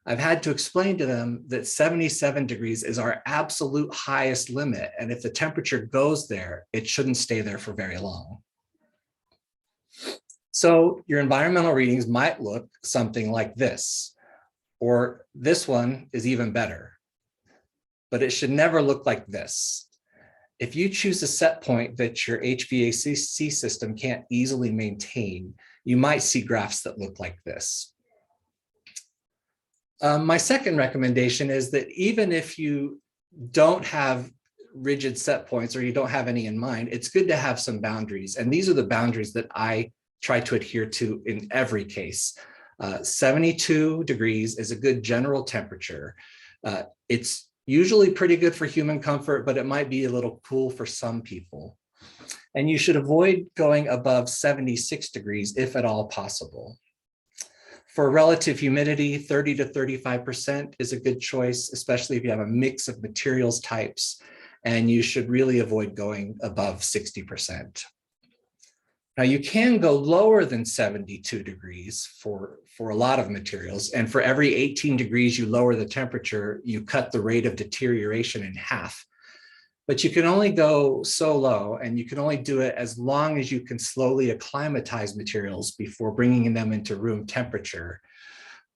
I've had to explain to them that 77 degrees is our absolute highest limit. And if the temperature goes there, it shouldn't stay there for very long. So your environmental readings might look something like this, or this one is even better, but it should never look like this. If you choose a set point that your HVAC system can't easily maintain, you might see graphs that look like this. My second recommendation is that even if you don't have rigid set points or you don't have any in mind, it's good to have some boundaries. And these are the boundaries that I try to adhere to in every case. 72 degrees is a good general temperature. It's usually pretty good for human comfort, but it might be a little cool for some people. And you should avoid going above 76 degrees if at all possible. For relative humidity, 30 to 35% is a good choice, especially if you have a mix of materials types, and you should really avoid going above 60%. Now you can go lower than 72 degrees for a lot of materials, and for every 18 degrees you lower the temperature, you cut the rate of deterioration in half. But you can only go so low, and you can only do it as long as you can slowly acclimatize materials before bringing them into room temperature.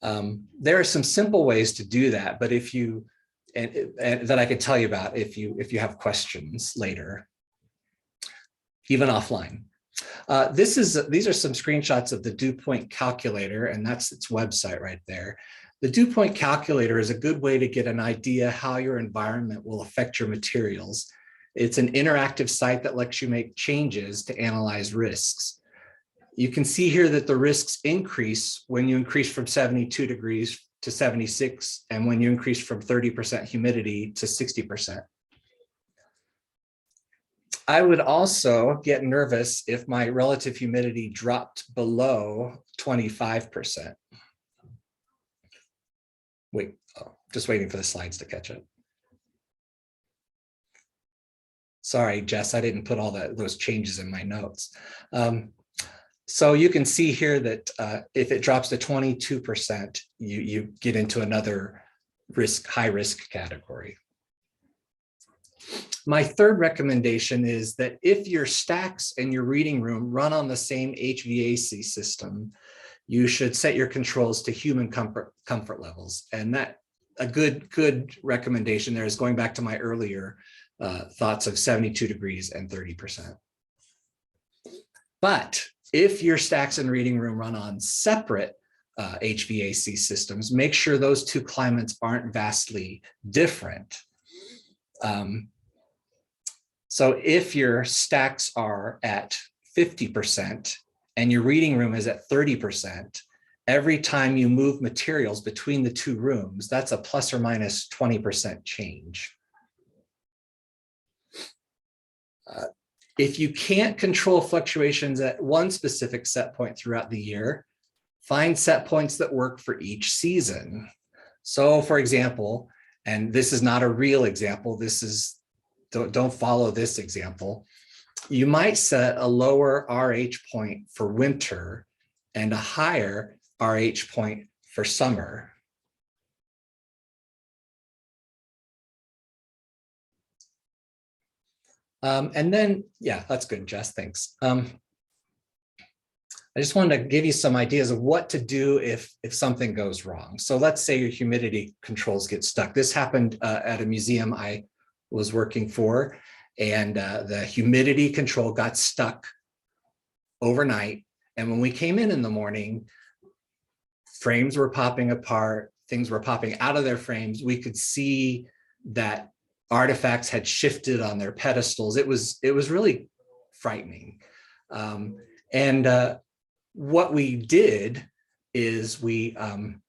There are some simple ways to do that, but if you, and that I could tell you about if you have questions later, even offline. These are some screenshots of the dew point calculator, and that's its website right there. The dew point calculator is a good way to get an idea how your environment will affect your materials. It's an interactive site that lets you make changes to analyze risks. You can see here that the risks increase when you increase from 72 degrees to 76, and when you increase from 30% humidity to 60%. I would also get nervous if my relative humidity dropped below 25%. Wait, just waiting for the slides to catch up. Sorry, Jess, I didn't put all those changes in my notes. So you can see here that if it drops to 22%, you get into another high risk category. My third recommendation is that if your stacks and your reading room run on the same HVAC system, you should set your controls to human comfort levels. And that a good recommendation there is going back to my earlier thoughts of 72 degrees and 30%. But if your stacks and reading room run on separate HVAC systems, make sure those two climates aren't vastly different. So if your stacks are at 50% and your reading room is at 30%, every time you move materials between the two rooms, that's a plus or minus 20% change. If you can't control fluctuations at one specific set point throughout the year, find set points that work for each season. So for example, and this is not a real example, this is, don't follow this example. You might set a lower RH point for winter and a higher RH point for summer. And then, yeah, that's good, Jess, thanks. I just wanted to give you some ideas of what to do if something goes wrong. So let's say your humidity controls get stuck. This happened at a museum I was working for, and the humidity control got stuck overnight. And when we came in the morning, frames were popping apart, things were popping out of their frames. We could see that artifacts had shifted on their pedestals. It was really frightening. What we did is we had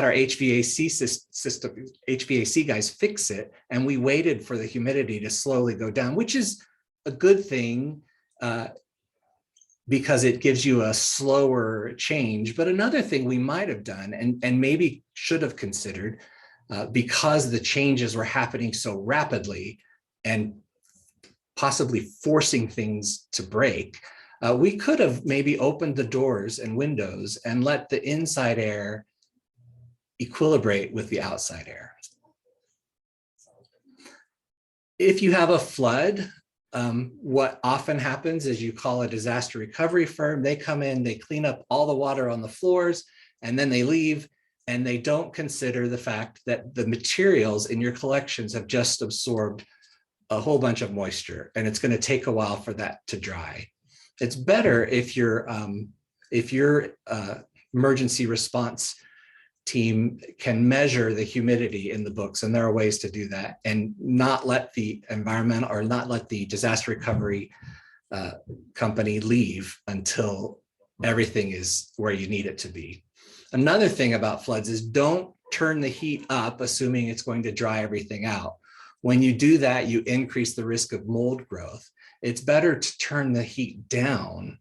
our HVAC system, HVAC guys fix it, and we waited for the humidity to slowly go down, which is a good thing because it gives you a slower change. But another thing we might have done and maybe should have considered, because the changes were happening so rapidly and possibly forcing things to break, we could have maybe opened the doors and windows and let the inside air equilibrate with the outside air. If you have a flood, what often happens is you call a disaster recovery firm. They come in, they clean up all the water on the floors, and then they leave, and they don't consider the fact that the materials in your collections have just absorbed a whole bunch of moisture, and it's going to take a while for that to dry. It's better if your emergency response team can measure the humidity in the books, and there are ways to do that, and not let the environmental or not let the disaster recovery company leave until everything is where you need it to be. Another thing about floods is don't turn the heat up assuming it's going to dry everything out. When you do that, you increase the risk of mold growth. It's better to turn the heat down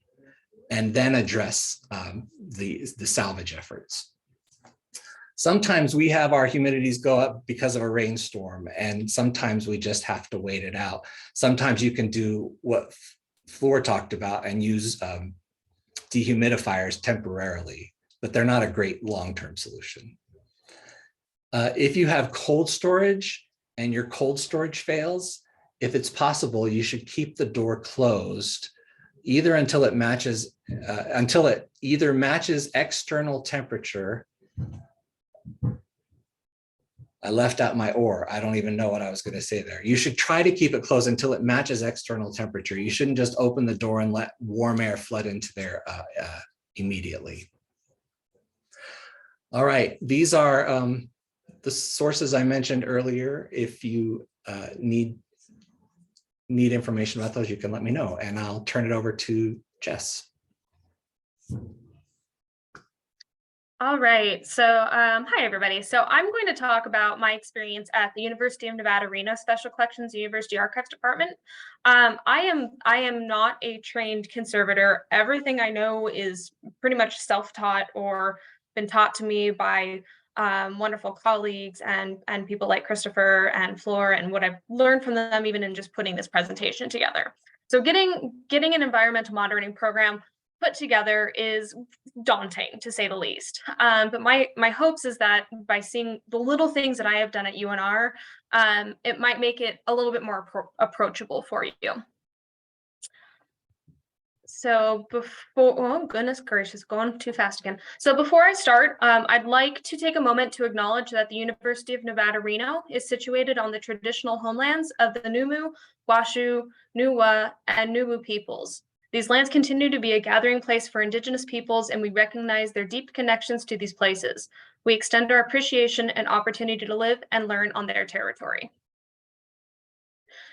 and then address the salvage efforts. Sometimes we have our humidities go up because of a rainstorm, and sometimes we just have to wait it out. Sometimes you can do what Floor talked about and use dehumidifiers temporarily, but they're not a great long-term solution. If you have cold storage and your cold storage fails, if it's possible, you should keep the door closed either until it matches, either matches external temperature. I left out my or. I don't even know what I was going to say there. You should try to keep it closed until it matches external temperature. You shouldn't just open the door and let warm air flood into there immediately. All right, these are the sources I mentioned earlier. If you need information about those, you can let me know, and I'll turn it over to Jess. All right, so hi everybody. So I'm going to talk about my experience at the University of Nevada, Reno Special Collections University Archives Department. I am not a trained conservator. Everything I know is pretty much self-taught or been taught to me by wonderful colleagues and people like Christopher and Floor, and what I've learned from them even in just putting this presentation together. So getting an environmental monitoring program put together is daunting, to say the least. But my hopes is that by seeing the little things that I have done at UNR, it might make it a little bit more approachable for you. So oh goodness gracious, going too fast again. So before I start, I'd like to take a moment to acknowledge that the University of Nevada, Reno is situated on the traditional homelands of the Numu, Washoe, Nuwa, and Nuwu peoples. These lands continue to be a gathering place for Indigenous peoples, and we recognize their deep connections to these places. We extend our appreciation and opportunity to live and learn on their territory.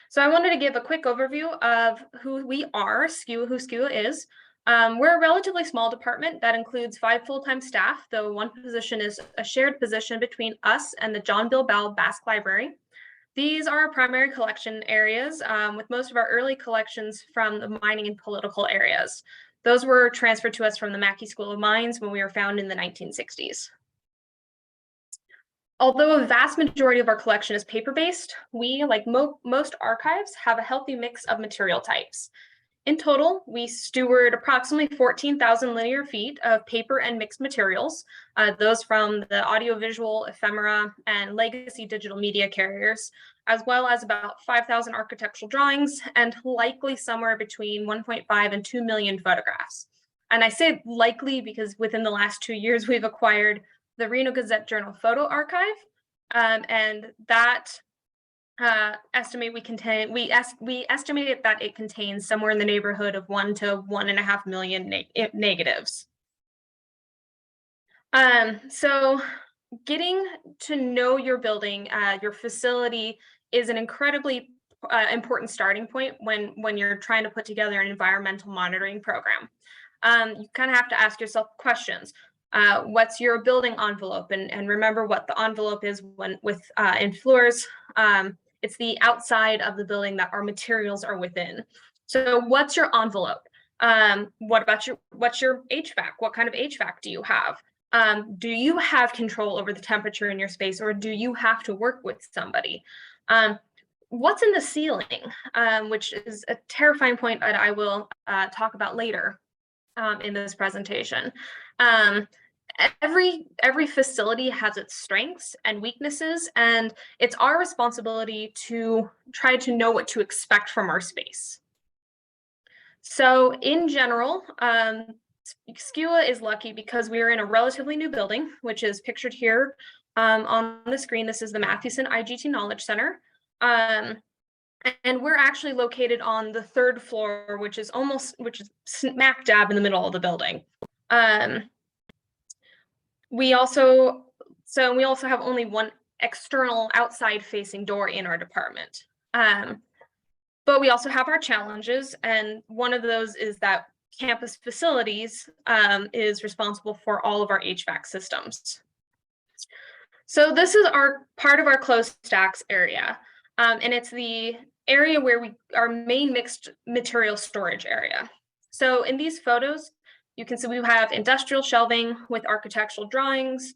So I wanted to give a quick overview of who we are, who SCUA is. We're a relatively small department that includes 5 full-time staff, though one position is a shared position between us and the John Bill Bell Basque Library. These are our primary collection areas, with most of our early collections from the mining and political areas. Those were transferred to us from the Mackey School of Mines when we were founded in the 1960s. Although a vast majority of our collection is paper-based, we, like most archives, have a healthy mix of material types. In total, we steward approximately 14,000 linear feet of paper and mixed materials, those from the audiovisual, ephemera, and legacy digital media carriers, as well as about 5,000 architectural drawings and likely somewhere between 1.5 and 2 million photographs. And I say likely because within the last 2 years, we've acquired the Reno Gazette-Journal Photo Archive, and that we estimate that it contains somewhere in the neighborhood of 1 to 1.5 million negatives. So getting to know your building, your facility is an incredibly important starting point when you're trying to put together an environmental monitoring program. You kind of have to ask yourself questions. What's your building envelope? And remember what the envelope is in floors. It's the outside of the building that our materials are within. So what's your envelope? What's your HVAC? What kind of HVAC do you have? Do you have control over the temperature in your space, or do you have to work with somebody? What's in the ceiling, which is a terrifying point that I will talk about later in this presentation. Every facility has its strengths and weaknesses, and it's our responsibility to try to know what to expect from our space. So in general, SCUA is lucky because we are in a relatively new building, which is pictured here on the screen. This is the Mathewson IGT Knowledge Center. And we're actually located on the 3rd floor, which is smack dab in the middle of the building. We also have only one external outside facing door in our department. But we also have our challenges, and one of those is that campus facilities is responsible for all of our HVAC systems. So this is part of our closed stacks area, and it's the area where our main mixed material storage area. So in these photos, you can see we have industrial shelving with architectural drawings.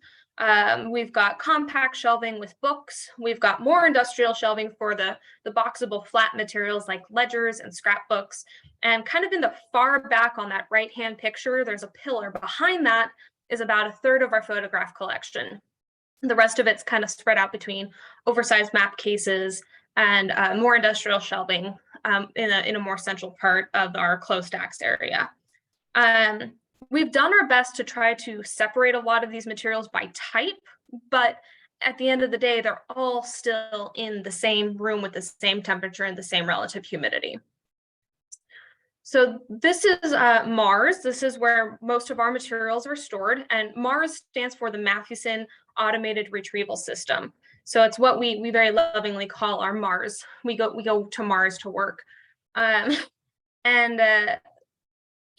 We've got compact shelving with books. We've got more industrial shelving for the boxable flat materials like ledgers and scrapbooks. And kind of in the far back on that right-hand picture, there's a pillar. Behind that is about 1/3 of our photograph collection. The rest of it's kind of spread out between oversized map cases and more industrial shelving in a more central part of our closed stacks area. We've done our best to try to separate a lot of these materials by type, but at the end of the day, they're all still in the same room with the same temperature and the same relative humidity. So this is MARS. This is where most of our materials are stored, and MARS stands for the Mathewson Automated Retrieval System. So it's what we very lovingly call our Mars. We go to Mars to work.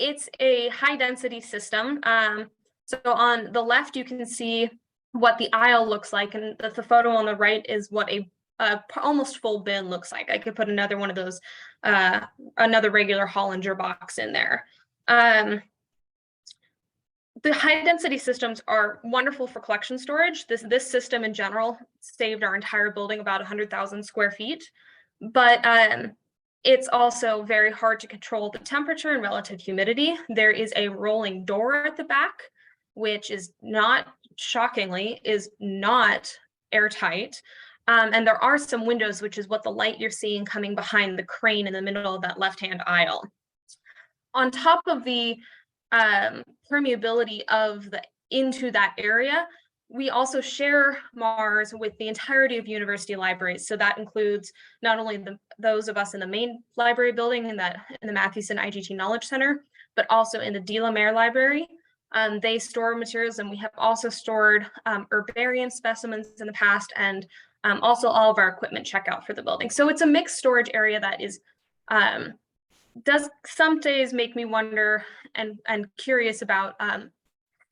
It's a high density system. So on the left, you can see what the aisle looks like, and the photo on the right is what a almost full bin looks like. I could put another one of those, another regular Hollinger box in there. The high density systems are wonderful for collection storage. This system in general saved our entire building about 100,000 square feet, but it's also very hard to control the temperature and relative humidity. There is a rolling door at the back, which is not, shockingly, is not airtight. And there are some windows, which is what the light you're seeing coming behind the crane in the middle of that left-hand aisle. On top of the permeability of into that area, we also share Mars with the entirety of university libraries. So that includes not only those of us in the main library building in the Mathewson IGT Knowledge Center, but also in the De La Mare Library. They store materials, and we have also stored herbarium specimens in the past, and also all of our equipment checkout for the building. So it's a mixed storage area that is does some days make me wonder and curious about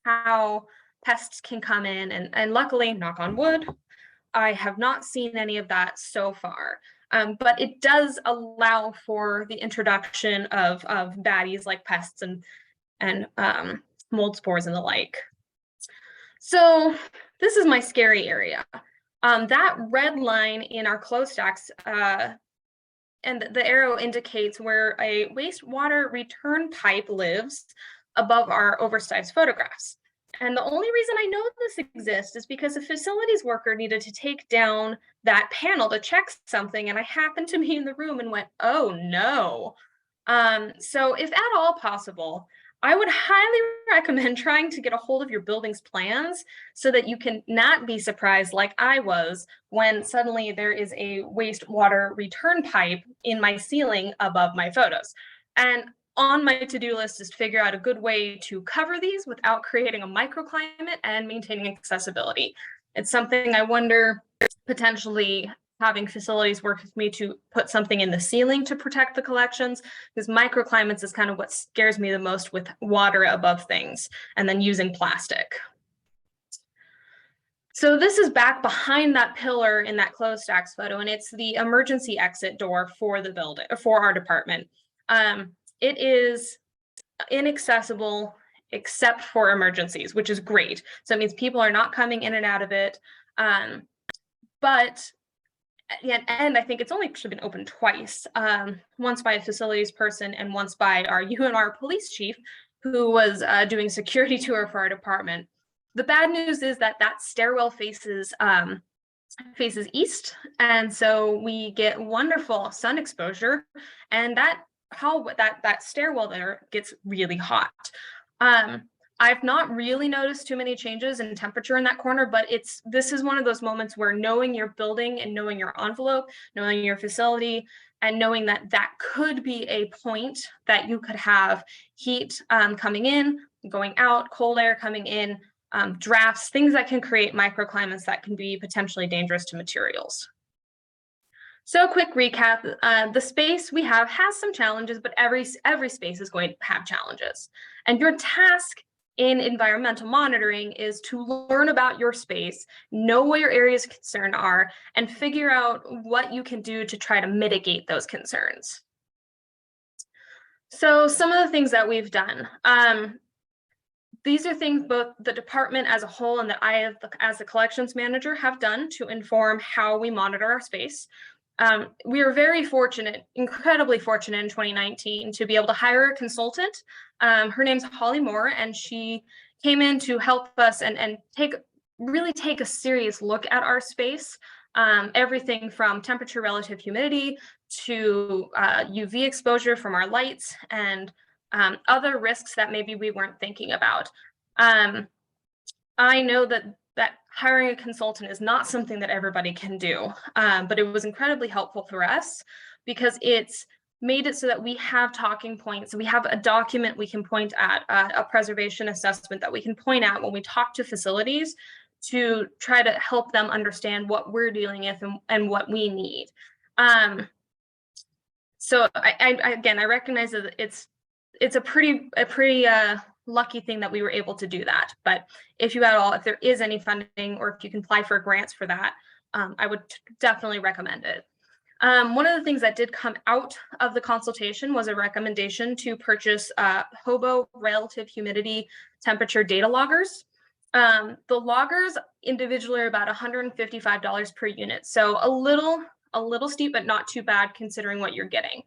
how pests can come in, and luckily, knock on wood, I have not seen any of that so far. But it does allow for the introduction of baddies like pests and mold spores and the like. So this is my scary area. That red line in our closed stacks, and the arrow indicates where a wastewater return pipe lives above our oversized photographs. And the only reason I know this exists is because a facilities worker needed to take down that panel to check something, and I happened to be in the room and went, oh no. So if at all possible, I would highly recommend trying to get a hold of your building's plans so that you can not be surprised like I was when suddenly there is a wastewater return pipe in my ceiling above my photos. And on my to-do list is to figure out a good way to cover these without creating a microclimate and maintaining accessibility. It's something I wonder potentially having facilities work with me to put something in the ceiling to protect the collections, because microclimates is kind of what scares me the most with water above things and then using plastic. So this is back behind that pillar in that closed stacks photo, and it's the emergency exit door for the building, for our department. It is inaccessible except for emergencies, which is great. So it means people are not coming in and out of it. But and I think it's only been opened twice, once by a facilities person and once by our UNR police chief, who was doing security tour for our department. The bad news is that that stairwell faces east, and so we get wonderful sun exposure, and that stairwell there gets really hot. I've not really noticed too many changes in temperature in that corner, but this is one of those moments where knowing your building and knowing your envelope, knowing your facility, and knowing that that could be a point that you could have heat coming in, going out, cold air coming in, drafts, things that can create microclimates that can be potentially dangerous to materials. So quick recap, the space we have has some challenges, but every space is going to have challenges. And your task in environmental monitoring is to learn about your space, know what your areas of concern are, and figure out what you can do to try to mitigate those concerns. So some of the things that we've done. These are things both the department as a whole and that I, as the collections manager, have done to inform how we monitor our space. We are very fortunate, incredibly fortunate in 2019 to be able to hire a consultant. Her name's Holly Moore, and she came in to help us and really take a serious look at our space. Everything from temperature, relative humidity to UV exposure from our lights and other risks that maybe we weren't thinking about. I know that hiring a consultant is not something that everybody can do, but it was incredibly helpful for us because it's made it so that we have talking points. We have a document we can point at, a preservation assessment that we can point at when we talk to facilities to try to help them understand what we're dealing with and what we need. So I recognize that it's a pretty lucky thing that we were able to do that. But if there is any funding or if you can apply for grants for that, I would definitely recommend it. One of the things that did come out of the consultation was a recommendation to purchase Hobo relative humidity temperature data loggers. The loggers individually are about $155 per unit. So a little steep, but not too bad considering what you're getting.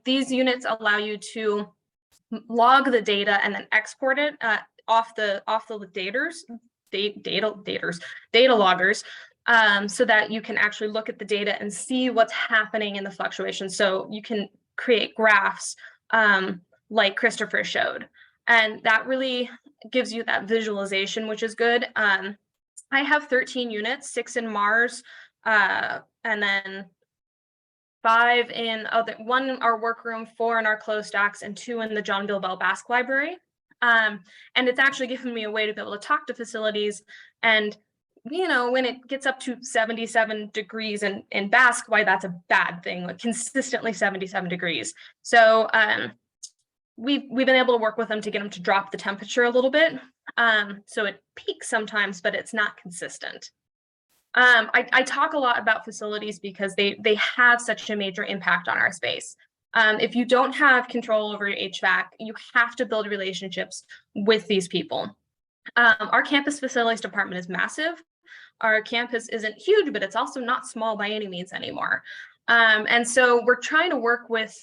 These units allow you to log the data and then export it off the data loggers, so that you can actually look at the data and see what's happening in the fluctuations. So you can create graphs like Christopher showed, and that really gives you that visualization, which is good. I have 13 units, 6 in Mars, and then 5 in one in our workroom, 4 in our closed stacks, and 2 in the John Bill Bell Basque Library. And it's actually given me a way to be able to talk to facilities. And, when it gets up to 77 degrees in Basque, why that's a bad thing, like consistently 77 degrees. So we've been able to work with them to get them to drop the temperature a little bit. So it peaks sometimes, but it's not consistent. I talk a lot about facilities because they have such a major impact on our space. If you don't have control over your HVAC, you have to build relationships with these people. Our campus facilities department is massive. Our campus isn't huge, but it's also not small by any means anymore. And so we're trying to work with,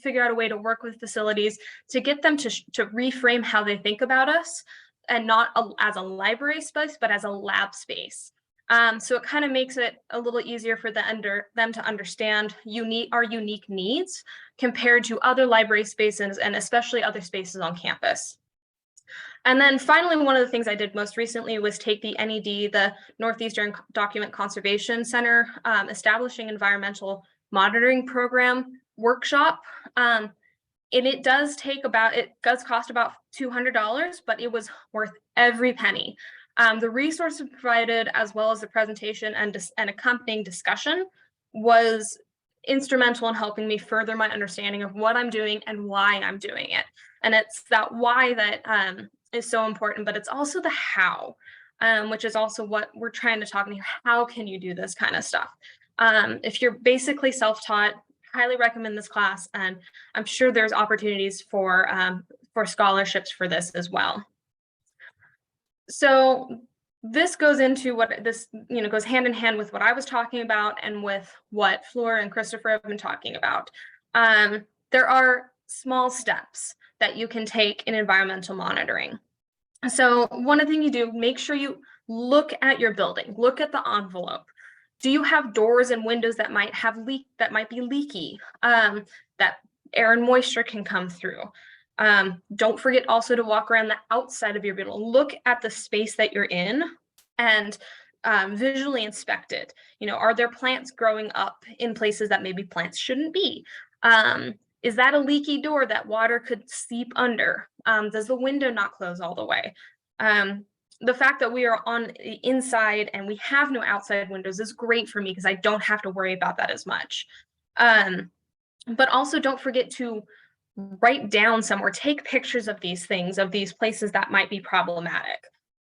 figure out a way to work with facilities to get them to reframe how they think about us, and not as a library space, but as a lab space. So it kind of makes it a little easier for them to understand our unique needs compared to other library spaces, and especially other spaces on campus. And then finally, one of the things I did most recently was take the NED, the Northeastern Document Conservation Center, Establishing Environmental Monitoring Program workshop. And it does cost about $200, but it was worth every penny. The resources provided, as well as the presentation and accompanying discussion, was instrumental in helping me further my understanding of what I'm doing and why I'm doing it. And it's that why that is so important, but it's also the how, which is also what we're trying to talk about. How can you do this kind of stuff? If you're basically self-taught, highly recommend this class, and I'm sure there's opportunities for scholarships for this as well. So this goes into what this, goes hand in hand with what I was talking about and with what Fleur and Christopher have been talking about. There are small steps that you can take in environmental monitoring. So one of the things you do, make sure you look at your building, look at the envelope. Do you have doors and windows that might be leaky, that air and moisture can come through? Don't forget also to walk around the outside of your building. Look at the space that you're in and visually inspect it. Are there plants growing up in places that maybe plants shouldn't be? Is that a leaky door that water could seep under? Does the window not close all the way? The fact that we are on the inside and we have no outside windows is great for me because I don't have to worry about that as much. But also don't forget to write down somewhere, take pictures of these things, of these places that might be problematic.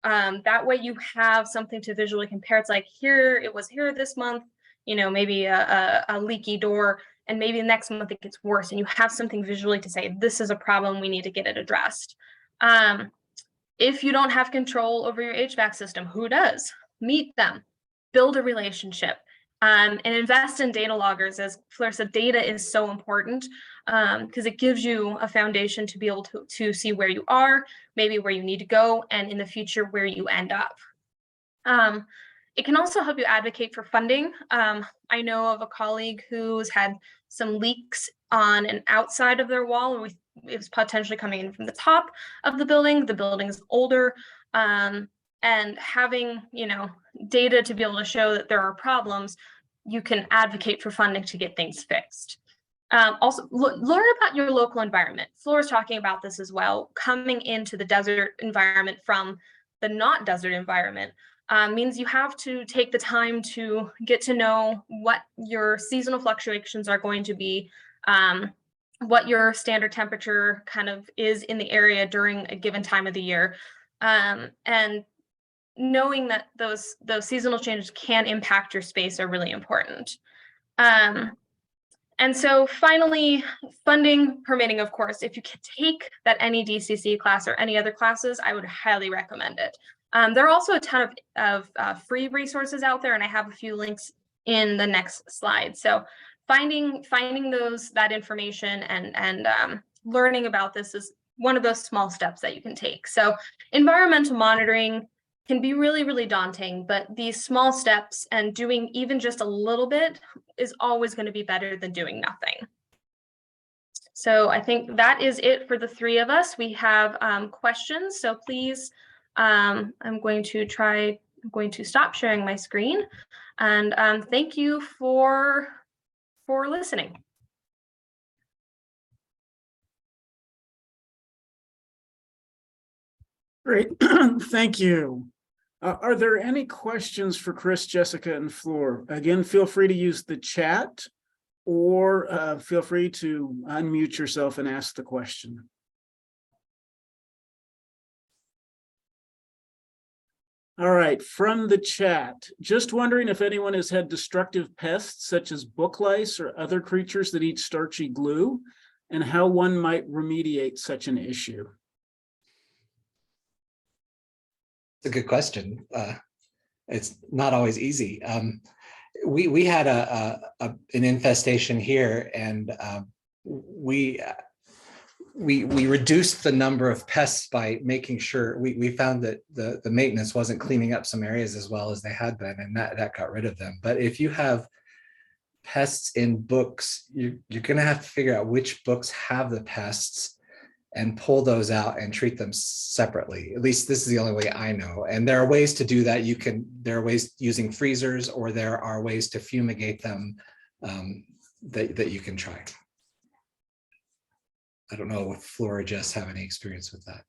That way you have something to visually compare. It's like, it was here this month, maybe a leaky door, and maybe the next month it gets worse, and you have something visually to say, this is a problem, we need to get it addressed. If you don't have control over your HVAC system, who does? Meet them, build a relationship, and invest in data loggers. As Fleur said, data is so important because it gives you a foundation to be able to see where you are, maybe where you need to go, and in the future, where you end up. It can also help you advocate for funding. I know of a colleague who's had some leaks on an outside of their wall. It was potentially coming in from the top of the building. The building is older, and having data to be able to show that there are problems, you can advocate for funding to get things fixed. Also, learn about your local environment. Flora's talking about this as well. Coming into the desert environment from the not desert environment means you have to take the time to get to know what your seasonal fluctuations are going to be, what your standard temperature kind of is in the area during a given time of the year, and knowing that those seasonal changes can impact your space are really important. And so finally, funding, permitting, of course. If you can take that NEDCC class or any other classes, I would highly recommend it. There are also a ton of free resources out there, and I have a few links in the next slide. So finding that information and learning about this is one of those small steps that you can take. So environmental monitoring can be really, really daunting, but these small steps and doing even just a little bit is always going to be better than doing nothing. So I think that is it for the three of us. We have questions, so please, I'm going to stop sharing my screen, and thank you for listening. Great, thank you. Are there any questions for Chris, Jessica, and Fleur? Again, feel free to use the chat, or feel free to unmute yourself and ask the question. All right, from the chat, just wondering if anyone has had destructive pests such as book lice or other creatures that eat starchy glue, and how one might remediate such an issue. It's a good question. It's not always easy. We had an infestation here, and we reduced the number of pests by making sure we found that the maintenance wasn't cleaning up some areas as well as they had been, and that got rid of them. But if you have pests in books, you're going to have to figure out which books have the pests and pull those out and treat them separately. At least this is the only way I know. And there are ways to do that. There are ways using freezers, or there are ways to fumigate them that you can try. I don't know if Flora or Jess have any experience with that.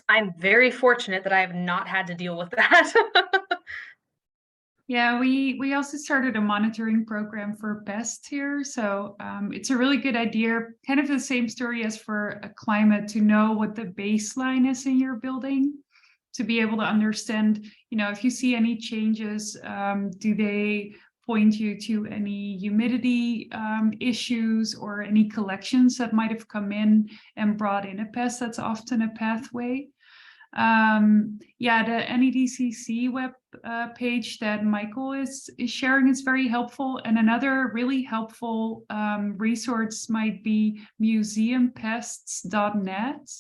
I'm very fortunate that I have not had to deal with that. Yeah, we also started a monitoring program for pests here. So it's a really good idea, kind of the same story as for a climate, to know what the baseline is in your building, to be able to understand, if you see any changes, do they point you to any humidity issues or any collections that might have come in and brought in a pest. That's often a pathway. Yeah, the NEDCC web page that Michael is sharing is very helpful. And another really helpful resource might be museumpests.net.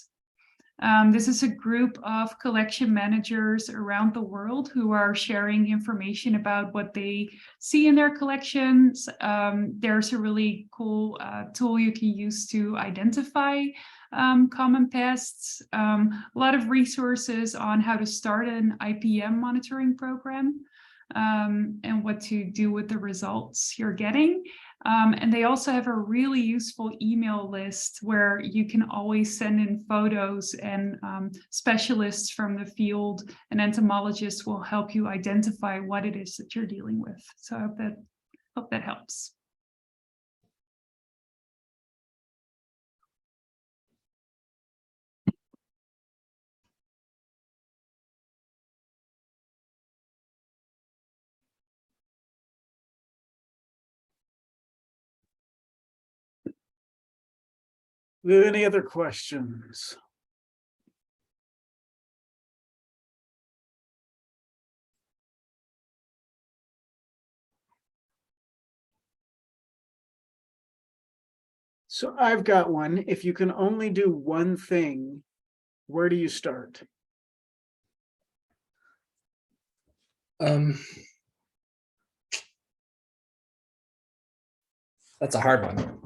This is a group of collection managers around the world who are sharing information about what they see in their collections. There's a really cool tool you can use to identify common pests. A lot of resources on how to start an IPM monitoring program and what to do with the results you're getting. And they also have a really useful email list where you can always send in photos, and specialists from the field and entomologists will help you identify what it is that you're dealing with. So I hope that helps. Any other questions? So I've got one. If you can only do one thing, where do you start? That's a hard one.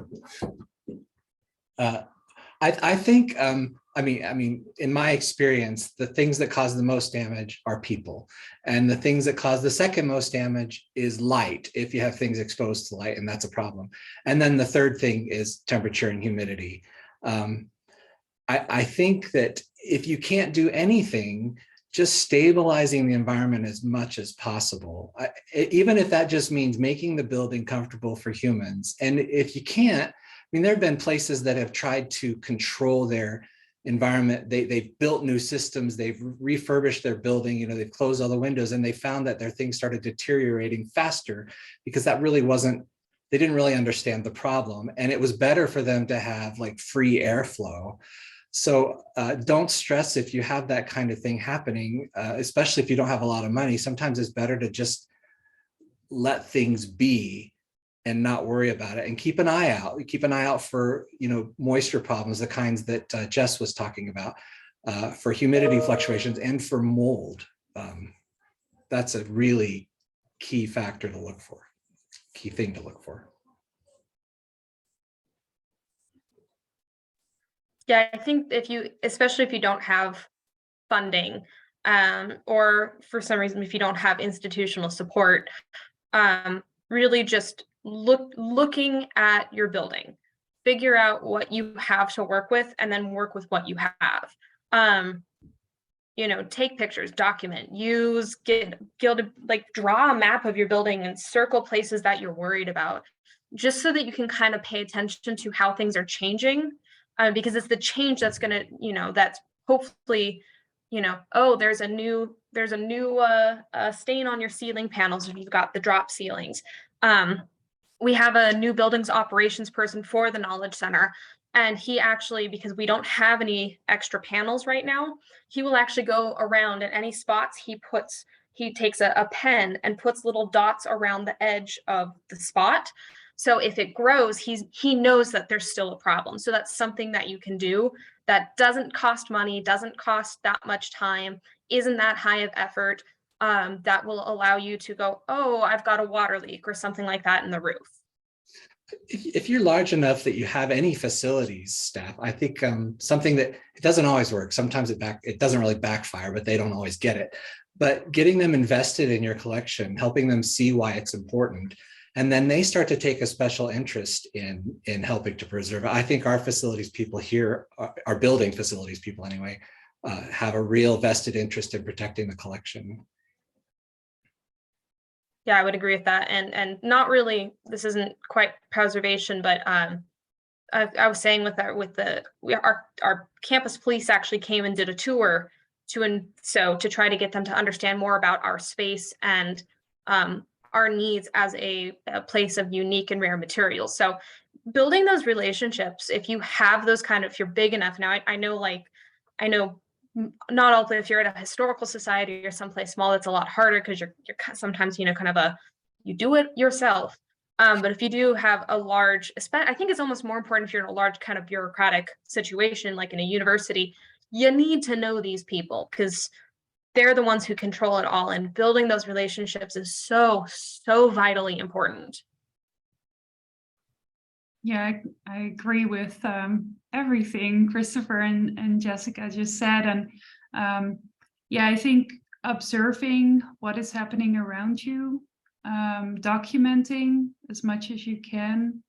I think, I mean, in my experience, the things that cause the most damage are people. And the things that cause the second most damage is light, if you have things exposed to light, and that's a problem. And then the third thing is temperature and humidity. I think that if you can't do anything, just stabilizing the environment as much as possible, even if that just means making the building comfortable for humans. And if you can't, I mean, there have been places that have tried to control their environment. They've built new systems, they've refurbished their building, they've closed all the windows, and they found that their things started deteriorating faster because that really wasn't, they didn't really understand the problem. And it was better for them to have like free airflow. So don't stress if you have that kind of thing happening, especially if you don't have a lot of money. Sometimes it's better to just let things be and not worry about it, and keep an eye out. Keep an eye out for, moisture problems, the kinds that Jess was talking about, for humidity fluctuations and for mold. That's a really key factor to look for, key thing to look for. Yeah, I think especially if you don't have funding, or for some reason, if you don't have institutional support, really just looking at your building, figure out what you have to work with, and then work with what you have. Take pictures, document, draw a map of your building and circle places that you're worried about, just so that you can kind of pay attention to how things are changing, because it's the change that's going to, that's hopefully, oh, there's a new there's a new stain on your ceiling panels if you've got the drop ceilings. We have a new buildings operations person for the Knowledge Center. And he actually, because we don't have any extra panels right now, he will actually go around at any spots he takes a pen and puts little dots around the edge of the spot. So if it grows, he knows that there's still a problem. So that's something that you can do that doesn't cost money, doesn't cost that much time, isn't that high of effort, that will allow you to go, oh, I've got a water leak or something like that in the roof. If you're large enough that you have any facilities staff, I think something that it doesn't always work. Sometimes it doesn't really backfire, but they don't always get it. But getting them invested in your collection, helping them see why it's important, and then they start to take a special interest in helping to preserve it. I think our facilities people here, our building facilities people anyway, have a real vested interest in protecting the collection. Yeah, I would agree with that. And not really, this isn't quite preservation, but I was saying our campus police actually came and did a tour to try to get them to understand more about our space and our needs as a place of unique and rare materials. So building those relationships, if you have those if you're big enough now, I know not all, if you're at a historical society or someplace small, it's a lot harder because you're sometimes, you do it yourself. But if you do have a large, I think it's almost more important if you're in a large kind of bureaucratic situation, like in a university, you need to know these people because they're the ones who control it all. And building those relationships is so, so vitally important. Yeah, I agree with everything Christopher and Jessica just said. And yeah, I think observing what is happening around you, documenting as much as you can,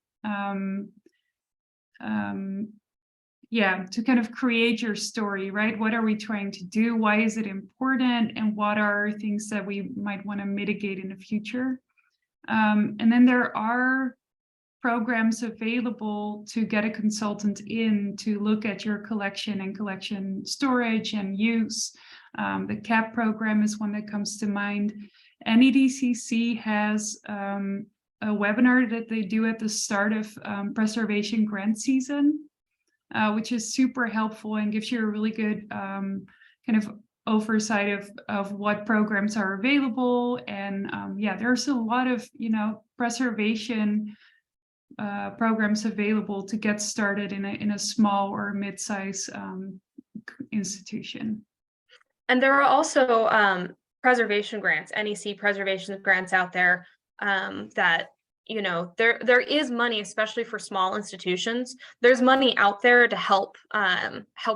yeah, to kind of create your story, right? What are we trying to do? Why is it important? And what are things that we might want to mitigate in the future? And then there are programs available to get a consultant in to look at your collection and collection storage and use. The CAP program is one that comes to mind. NEDCC has a webinar that they do at the start of preservation grant season, which is super helpful and gives you a really good kind of oversight of what programs are available. And yeah, there's a lot of, preservation programs available to get started in a small or mid-size institution. And there are also preservation grants, NEC preservation grants out there that, there is money, especially for small institutions. There's money out there to help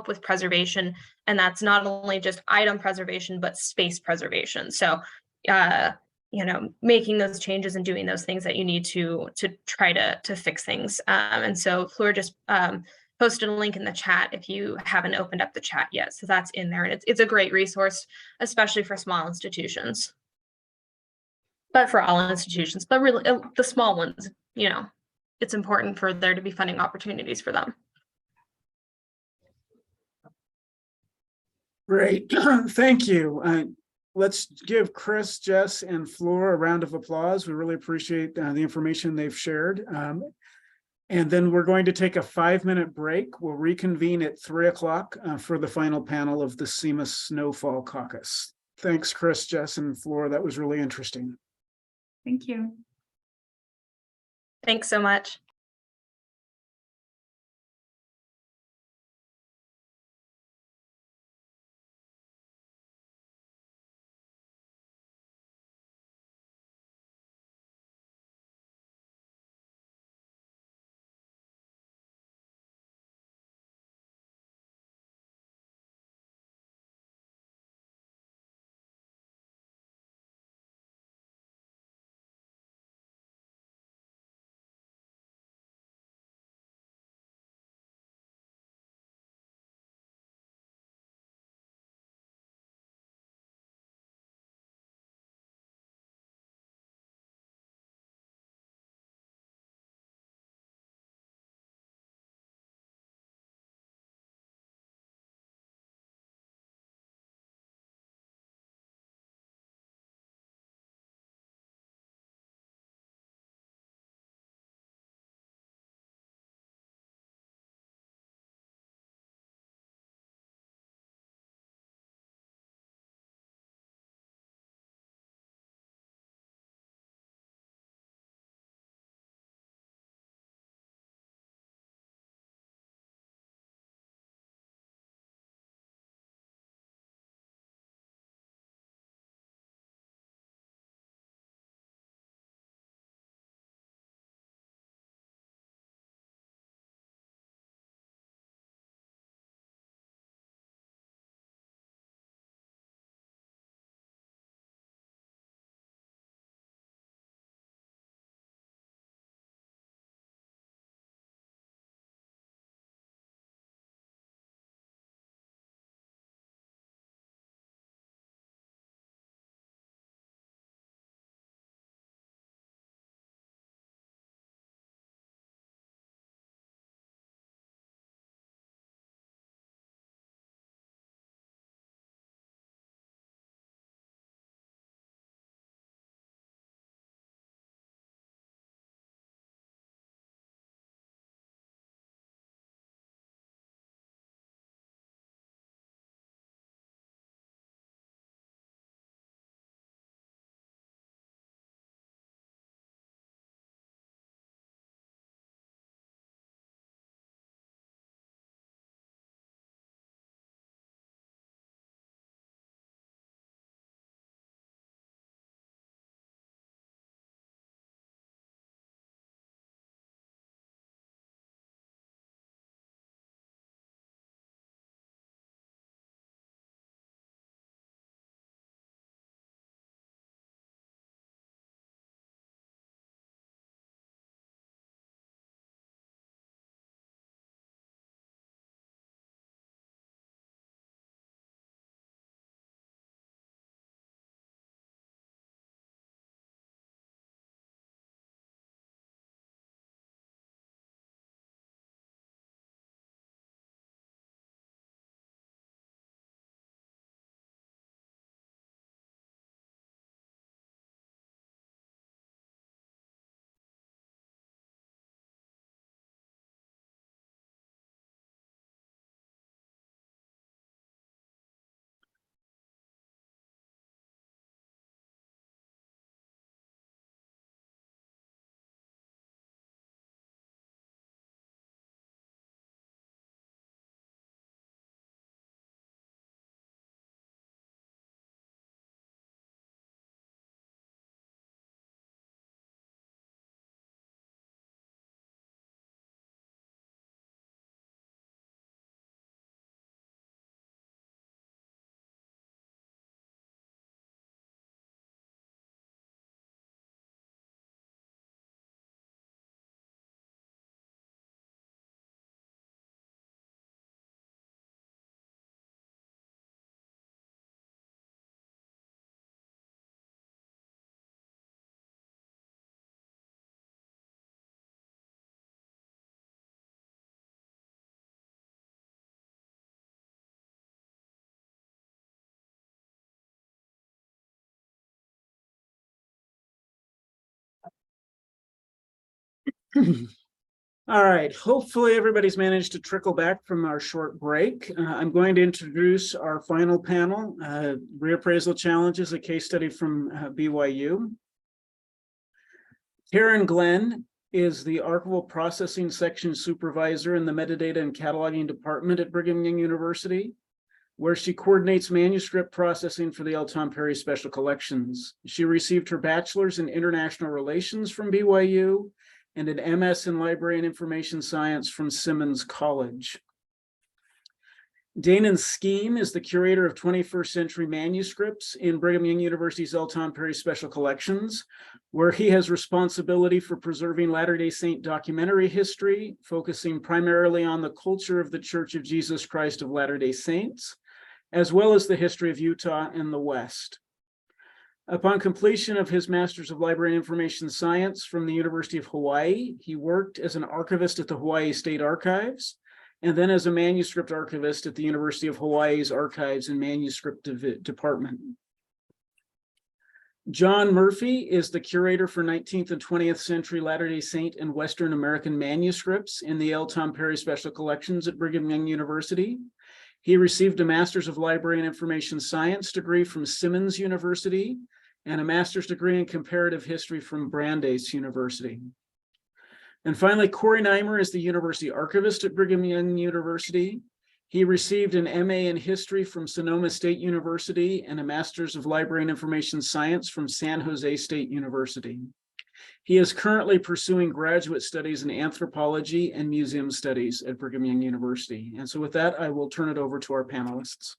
with preservation. And that's not only just item preservation, but space preservation. So, making those changes and doing those things that you need to try to fix things. And so Fleur just posted a link in the chat if you haven't opened up the chat yet. So that's in there. And it's a great resource, especially for small institutions. But for all institutions, but really the small ones, it's important for there to be funding opportunities for them. Great, thank you. Let's give Chris, Jess, and Fleur a round of applause. We really appreciate the information they've shared. And then we're going to take a 5-minute break. We'll reconvene at 3 o'clock for the final panel of the CIMA SnowFall Caucus. Thanks, Chris, Jess, and Fleur. That was really interesting. Thank you. Thanks so much. All right, hopefully everybody's managed to trickle back from our short break. I'm going to introduce our final panel, Reappraisal Challenges, a case study from BYU. Karen Glenn is the Archival Processing Section Supervisor in the Metadata and Cataloging Department at Brigham Young University, where she coordinates manuscript processing for the L. Tom Perry Special Collections. She received her bachelor's in International Relations from BYU and an MS in Library and Information Science from Simmons College. Danon Scheme is the curator of 21st century manuscripts in Brigham Young University's L. Tom Perry Special Collections, where he has responsibility for preserving Latter-day Saint documentary history, focusing primarily on the culture of the Church of Jesus Christ of Latter-day Saints, as well as the history of Utah and the West. Upon completion of his Master's of Library and Information Science from the University of Hawaii, he worked as an archivist at the Hawaii State Archives, and then as a manuscript archivist at the University of Hawaii's Archives and Manuscript Department. John Murphy is the curator for 19th and 20th century Latter-day Saint and Western American manuscripts in the L. Tom Perry Special Collections at Brigham Young University. He received a Master's of Library and Information Science degree from Simmons University and a master's degree in comparative history from Brandeis University. And finally, Corey Neimer is the University Archivist at Brigham Young University. He received an MA in history from Sonoma State University and a Master's of Library and Information Science from San Jose State University. He is currently pursuing graduate studies in anthropology and museum studies at Brigham Young University. And so with that, I will turn it over to our panelists.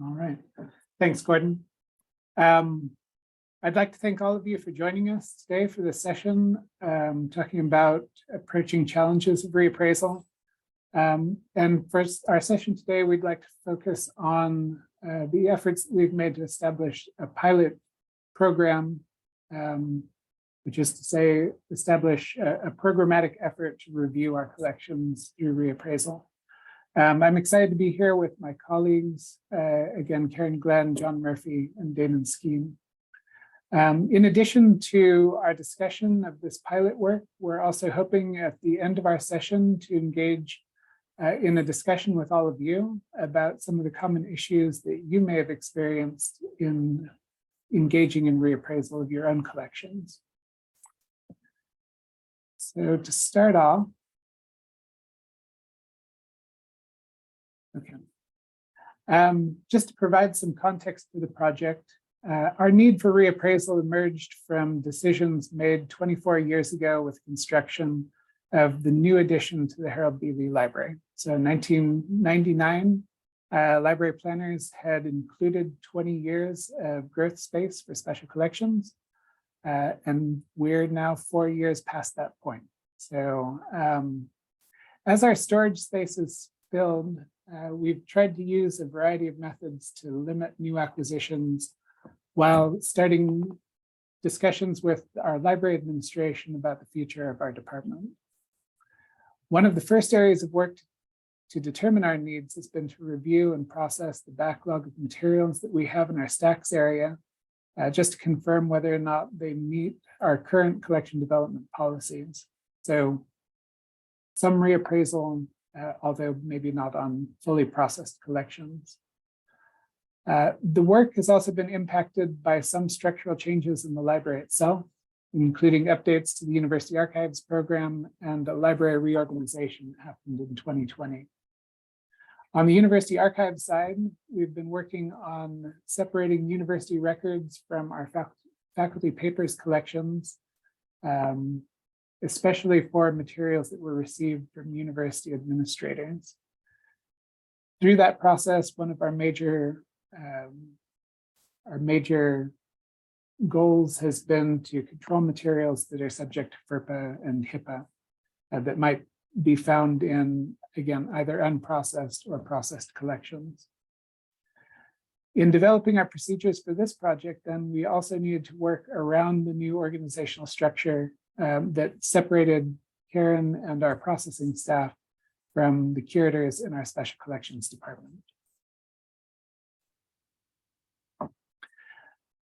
All right. Thanks, Gordon. I'd like to thank all of you for joining us today for this session, talking about approaching challenges of reappraisal. And for our session today, we'd like to focus on the efforts that we've made to establish a pilot program, which is to say, establish a programmatic effort to review our collections through reappraisal. I'm excited to be here with my colleagues, again, Karen Glenn, John Murphy, and Danon Scheme. In addition to our discussion of this pilot work, we're also hoping at the end of our session to engage in a discussion with all of you about some of the common issues that you may have experienced in engaging in reappraisal of your own collections. So to start off, okay. Just to provide some context for the project, our need for reappraisal emerged from decisions made 24 years ago with construction of the new addition to the Harold B. Lee Library. So in 1999, library planners had included 20 years of growth space for special collections, and we're now 4 years past that point. So as our storage space is filled, we've tried to use a variety of methods to limit new acquisitions while starting discussions with our library administration about the future of our department. One of the first areas of work to determine our needs has been to review and process the backlog of materials that we have in our stacks area, just to confirm whether or not they meet our current collection development policies. So some reappraisal, although maybe not on fully processed collections. The work has also been impacted by some structural changes in the library itself, including updates to the University Archives program and a library reorganization that happened in 2020. On the University Archives side, we've been working on separating university records from our faculty papers collections, especially for materials that were received from university administrators. Through that process, one of our major goals has been to control materials that are subject to FERPA and HIPAA that might be found in, again, either unprocessed or processed collections. In developing our procedures for this project, then we also needed to work around the new organizational structure that separated Karen and our processing staff from the curators in our special collections department.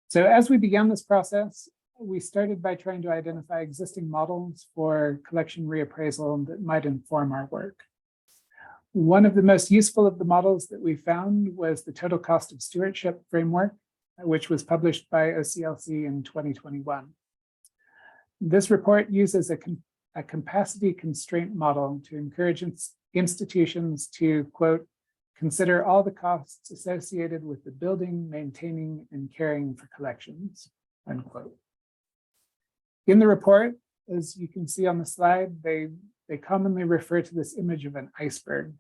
So as we began this process, we started by trying to identify existing models for collection reappraisal that might inform our work. One of the most useful of the models that we found was the total cost of stewardship framework, which was published by OCLC in 2021. This report uses a capacity constraint model to encourage institutions to, quote, consider all the costs associated with the building, maintaining, and caring for collections, unquote. In the report, as you can see on the slide, they commonly refer to this image of an iceberg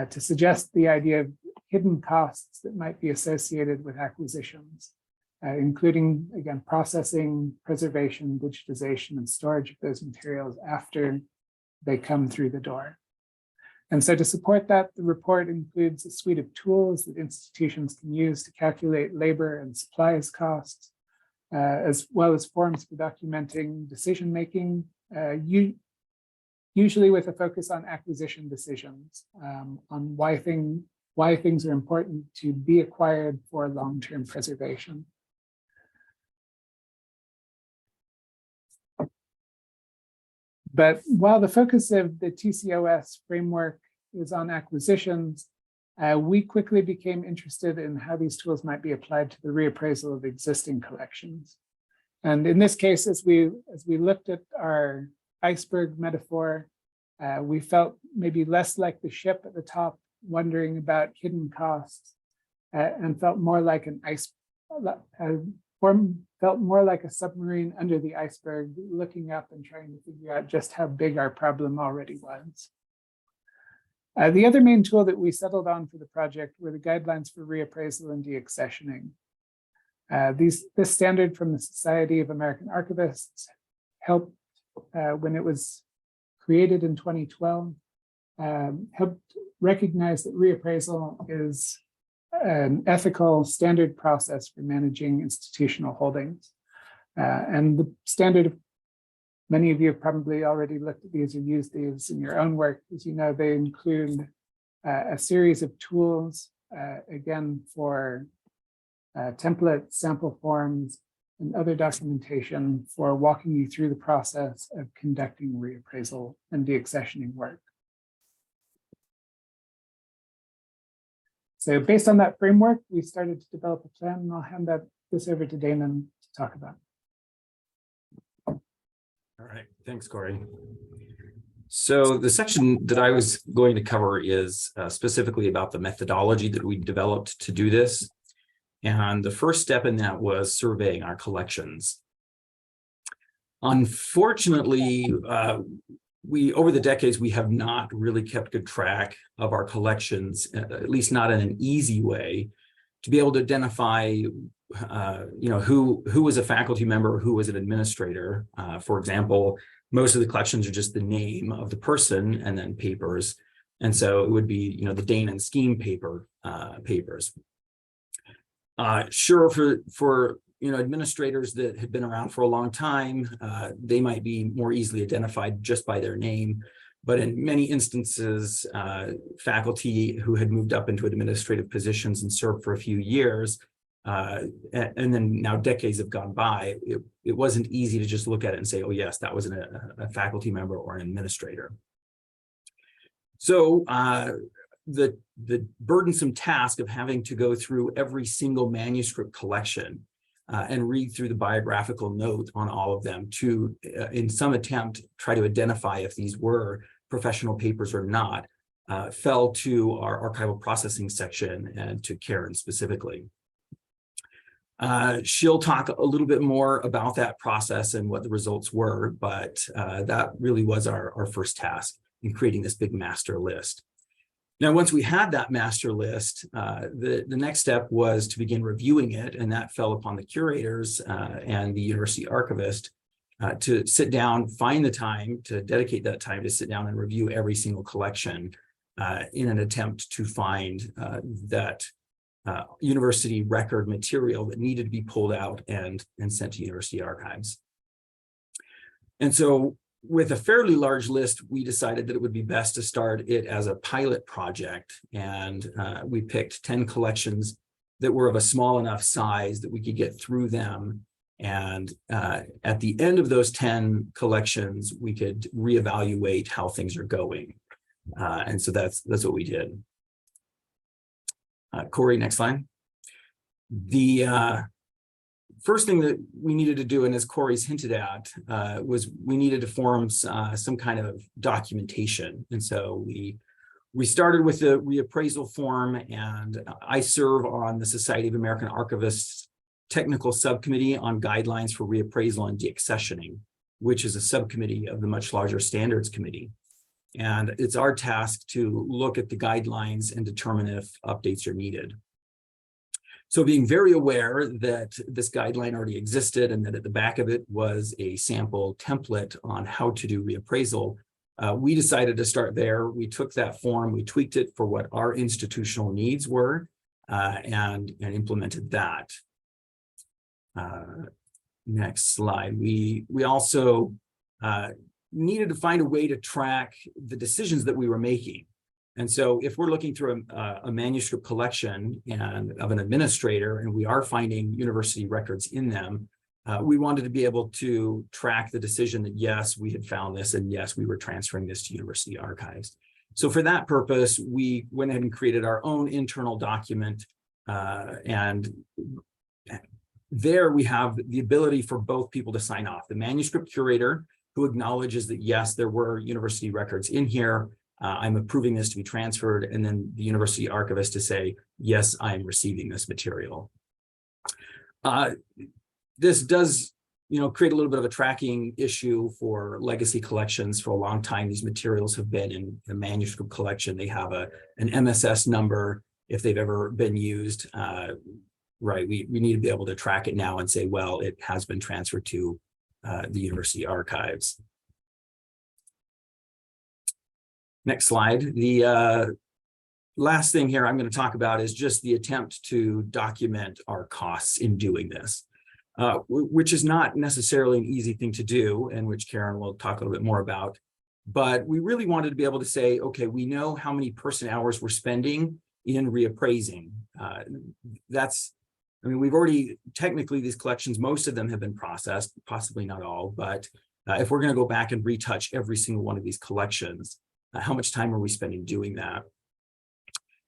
to suggest the idea of hidden costs that might be associated with acquisitions, including, again, processing, preservation, digitization, and storage of those materials after they come through the door. And so to support that, the report includes a suite of tools that institutions can use to calculate labor and supplies costs, as well as forms for documenting decision-making, usually with a focus on acquisition decisions, on why things are important to be acquired for long-term preservation. But while the focus of the TCOS framework is on acquisitions, we quickly became interested in how these tools might be applied to the reappraisal of existing collections. And in this case, as we looked at our iceberg metaphor, we felt maybe less like the ship at the top, wondering about hidden costs, and felt more like felt more like a submarine under the iceberg, looking up and trying to figure out just how big our problem already was. The other main tool that we settled on for the project were the guidelines for reappraisal and deaccessioning. This standard from the Society of American Archivists helped, when it was created in 2012, helped recognize that reappraisal is an ethical standard process for managing institutional holdings. And the standard, many of you have probably already looked at these or used these in your own work. As you know, they include a series of tools, again, for templates, sample forms, and other documentation for walking you through the process of conducting reappraisal and deaccessioning work. So based on that framework, we started to develop a plan, and I'll hand this over to Damon to talk about. All right, thanks, Corey. So the section that I was going to cover is specifically about the methodology that we developed to do this. And the first step in that was surveying our collections. Unfortunately, over the decades, we have not really kept good track of our collections, at least not in an easy way, to be able to identify, who was a faculty member, who was an administrator. For example, most of the collections are just the name of the person and then papers. And so it would be, the Dane and Scheme papers. Sure, for administrators that had been around for a long time, they might be more easily identified just by their name. But in many instances, faculty who had moved up into administrative positions and served for a few years, and then now decades have gone by, it wasn't easy to just look at it and say, oh yes, that was a faculty member or an administrator. So the burdensome task of having to go through every single manuscript collection and read through the biographical note on all of them to, in some attempt, try to identify if these were professional papers or not, fell to our archival processing section and to Karen specifically. She'll talk a little bit more about that process and what the results were, but that really was our first task in creating this big master list. Now, once we had that master list, the next step was to begin reviewing it, and that fell upon the curators and the university archivist to sit down, find the time, to dedicate that time to sit down and review every single collection in an attempt to find that university record material that needed to be pulled out and sent to university archives. And so with a fairly large list, we decided that it would be best to start it as a pilot project. And we picked 10 collections that were of a small enough size that we could get through them And at the end of those 10 collections, we could reevaluate how things are going. And so that's what we did. Corey, next slide. The first thing that we needed to do, and as Corey's hinted at, was we needed to form some kind of documentation. And so we started with the reappraisal form, and I serve on the Society of American Archivists Technical Subcommittee on Guidelines for Reappraisal and Deaccessioning, which is a subcommittee of the much larger Standards Committee. And it's our task to look at the guidelines and determine if updates are needed. So being very aware that this guideline already existed and that at the back of it was a sample template on how to do reappraisal, we decided to start there. We took that form, we tweaked it for what our institutional needs were, and implemented that. Next slide. We also needed to find a way to track the decisions that we were making. And so if we're looking through a manuscript collection and of an administrator, and we are finding university records in them, we wanted to be able to track the decision that, yes, we had found this, and yes, we were transferring this to university archives. So for that purpose, we went ahead and created our own internal document. And there we have the ability for both people to sign off. The manuscript curator, who acknowledges that, yes, there were university records in here, I'm approving this to be transferred, and then the university archivist to say, yes, I'm receiving this material. This does, create a little bit of a tracking issue for legacy collections. For a long time, these materials have been in the manuscript collection. They have an MSS number if they've ever been used. Right, we need to be able to track it now and say, well, it has been transferred to the university archives. Next slide. The last thing here I'm going to talk about is just the attempt to document our costs in doing this, which is not necessarily an easy thing to do, and which Karen will talk a little bit more about. But we really wanted to be able to say, okay, we know how many person hours we're spending in reappraising. We've already, technically, these collections, most of them have been processed, possibly not all, but if we're going to go back and retouch every single one of these collections, how much time are we spending doing that?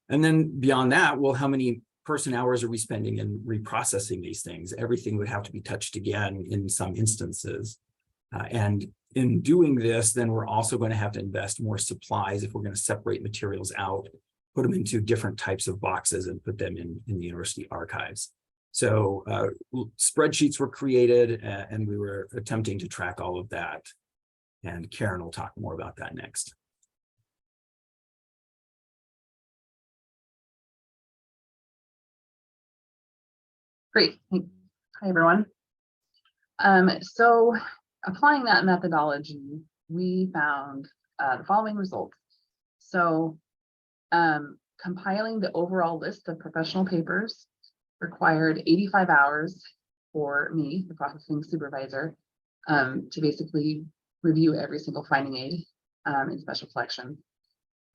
And then beyond that, well, how many person hours are we spending in reprocessing these things? Everything would have to be touched again in some instances. And in doing this, then we're also going to have to invest more supplies if we're going to separate materials out, put them into different types of boxes and put them in the university archives. So spreadsheets were created, and we were attempting to track all of that. And Karen will talk more about that next. Great. Hi, everyone. So applying that methodology, we found the following results. So compiling the overall list of professional papers required 85 hours for me, the processing supervisor, to basically review every single finding aid in special collections.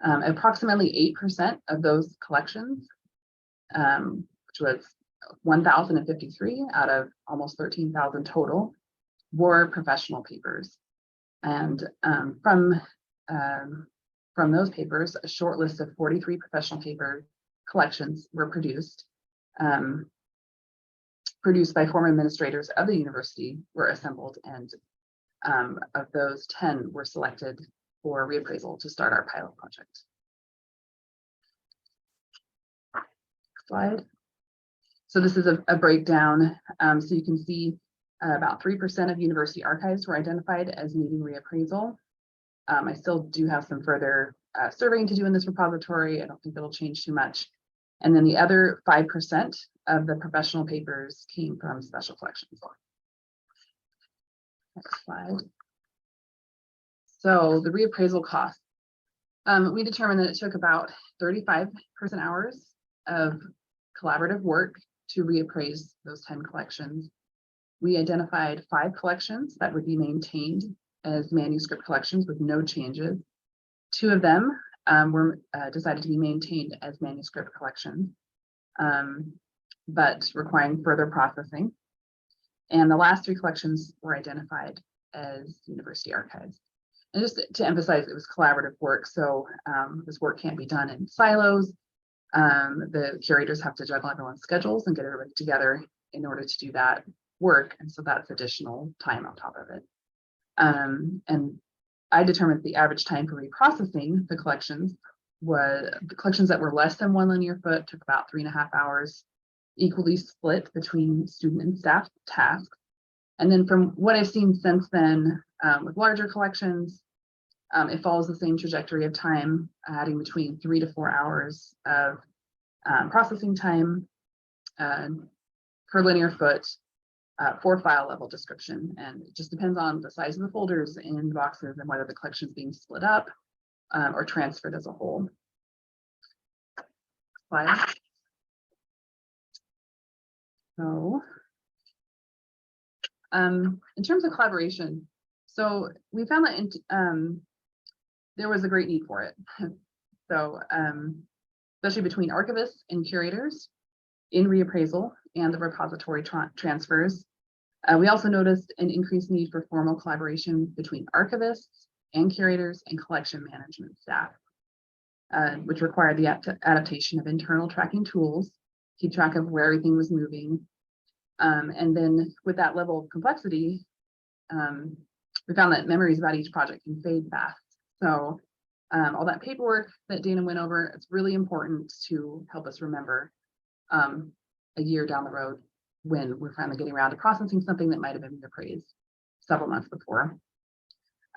Approximately 8% of those collections, which was 1,053 out of almost 13,000 total, were professional papers. And from those papers, a short list of 43 professional paper collections were produced by former administrators of the university, were assembled, and of those 10 were selected for reappraisal to start our pilot project. Next slide. So this is a breakdown. So you can see about 3% of university archives were identified as needing reappraisal. I still do have some further surveying to do in this repository. I don't think it'll change too much. And then the other 5% of the professional papers came from special collections. Next slide. So the reappraisal costs. We determined that it took about 35 person hours of collaborative work to reappraise those 10 collections. We identified 5 collections that would be maintained as manuscript collections with no changes. 2 of them were decided to be maintained as manuscript collections, but requiring further processing. And the last 3 collections were identified as university archives. And just to emphasize, it was collaborative work. So this work can't be done in silos. The curators have to juggle everyone's schedules and get everybody together in order to do that work. And so that's additional time on top of it. And I determined the average time for reprocessing the collections that were less than 1 linear foot took about 3.5 hours, equally split between student and staff tasks. And then from what I've seen since then, with larger collections, it follows the same trajectory of time, adding between 3 to 4 hours of processing time per linear foot for file level description. And it just depends on the size of the folders in boxes and whether the collection is being split up or transferred as a whole. Slide. So, in terms of collaboration, so we found that there was a great need for it. So, especially between archivists and curators in reappraisal and the repository transfers. We also noticed an increased need for formal collaboration between archivists and curators and collection management staff, which required the adaptation of internal tracking tools, keep track of where everything was moving. And then with that level of complexity, we found that memories about each project can fade fast. So all that paperwork that Dana went over, it's really important to help us remember a year down the road when we're finally getting around to processing something that might have been reappraised several months before.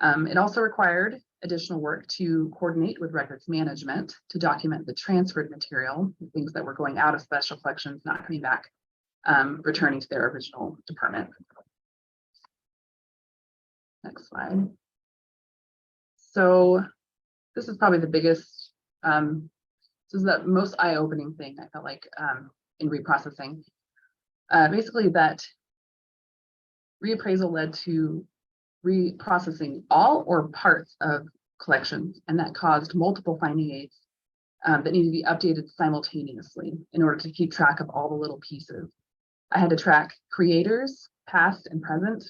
It also required additional work to coordinate with records management to document the transferred material, things that were going out of special collections, not coming back, returning to their original department. Next slide. So this is probably the biggest, this is the most eye-opening thing I felt like in reprocessing. Basically that reappraisal led to reprocessing all or parts of collections, and that caused multiple finding aids that need to be updated simultaneously in order to keep track of all the little pieces. I had to track creators, past and present,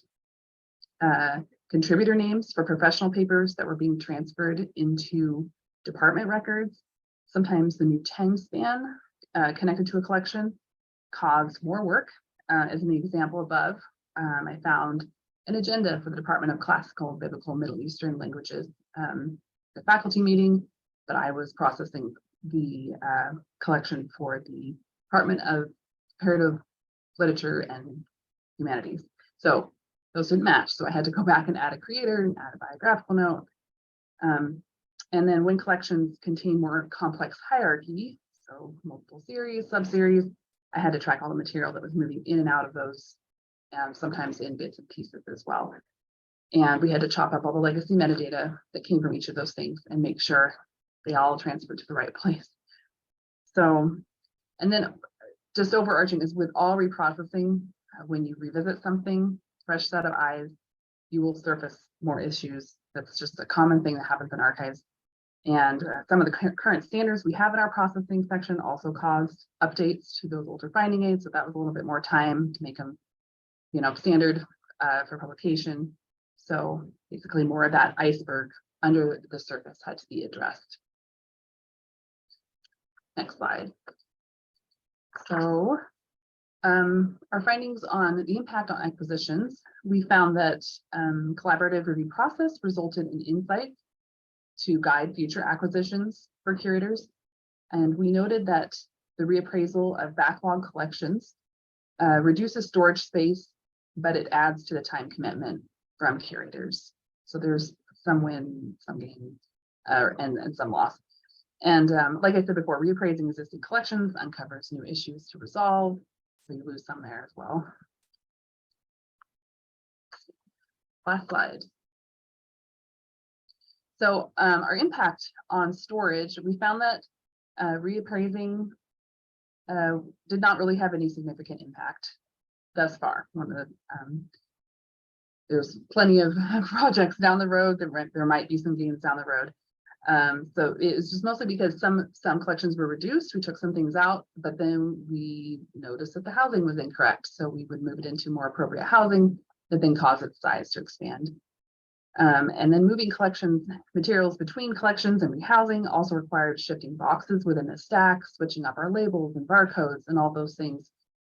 contributor names for professional papers that were being transferred into department records. Sometimes the new time span connected to a collection caused more work. As an example above, I found an agenda for the Department of Classical, Biblical, Middle Eastern Languages, the faculty meeting, but I was processing the collection for the Department of Comparative Literature and Humanities. So those didn't match. So I had to go back and add a creator and add a biographical note. And then when collections contain more complex hierarchy, so multiple series, sub-series, I had to track all the material that was moving in and out of those, sometimes in bits and pieces as well. And we had to chop up all the legacy metadata that came from each of those things and make sure they all transferred to the right place. So, and then just overarching is with all reprocessing, when you revisit something, fresh set of eyes, you will surface more issues. That's just a common thing that happens in archives. And some of the current standards we have in our processing section also caused updates to those older finding aids. So that was a little bit more time to make them, standard for publication. So basically more of that iceberg under the surface had to be addressed. Next slide. So our findings on the impact on acquisitions, we found that collaborative review process resulted in insights to guide future acquisitions for curators. And we noted that the reappraisal of backlog collections reduces storage space, but it adds to the time commitment from curators. So there's some win, some gain, and some loss. And like I said before, reappraising existing collections uncovers new issues to resolve. So you lose some there as well. Last slide. So our impact on storage, we found that reappraising did not really have any significant impact thus far. There's plenty of projects down the road. There might be some gains down the road. So it was just mostly because some collections were reduced. We took some things out, but then we noticed that the housing was incorrect. So we would move it into more appropriate housing that then caused its size to expand. And then moving collections materials between collections and rehousing also required shifting boxes within the stack, switching up our labels and barcodes and all those things,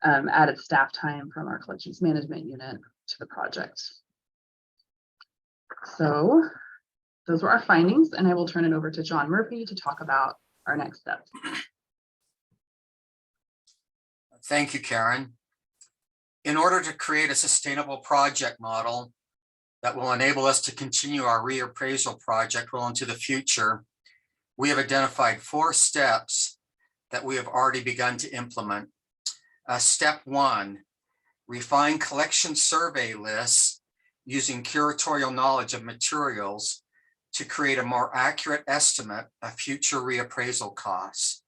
added staff time from our collections management unit to the project. So those were our findings, and I will turn it over to John Murphy to talk about our next steps. Thank you, Karen. In order to create a sustainable project model that will enable us to continue our reappraisal project well into the future, we have identified 4 steps that we have already begun to implement. Step 1, refine collection survey lists using curatorial knowledge of materials to create a more accurate estimate of future reappraisal costs.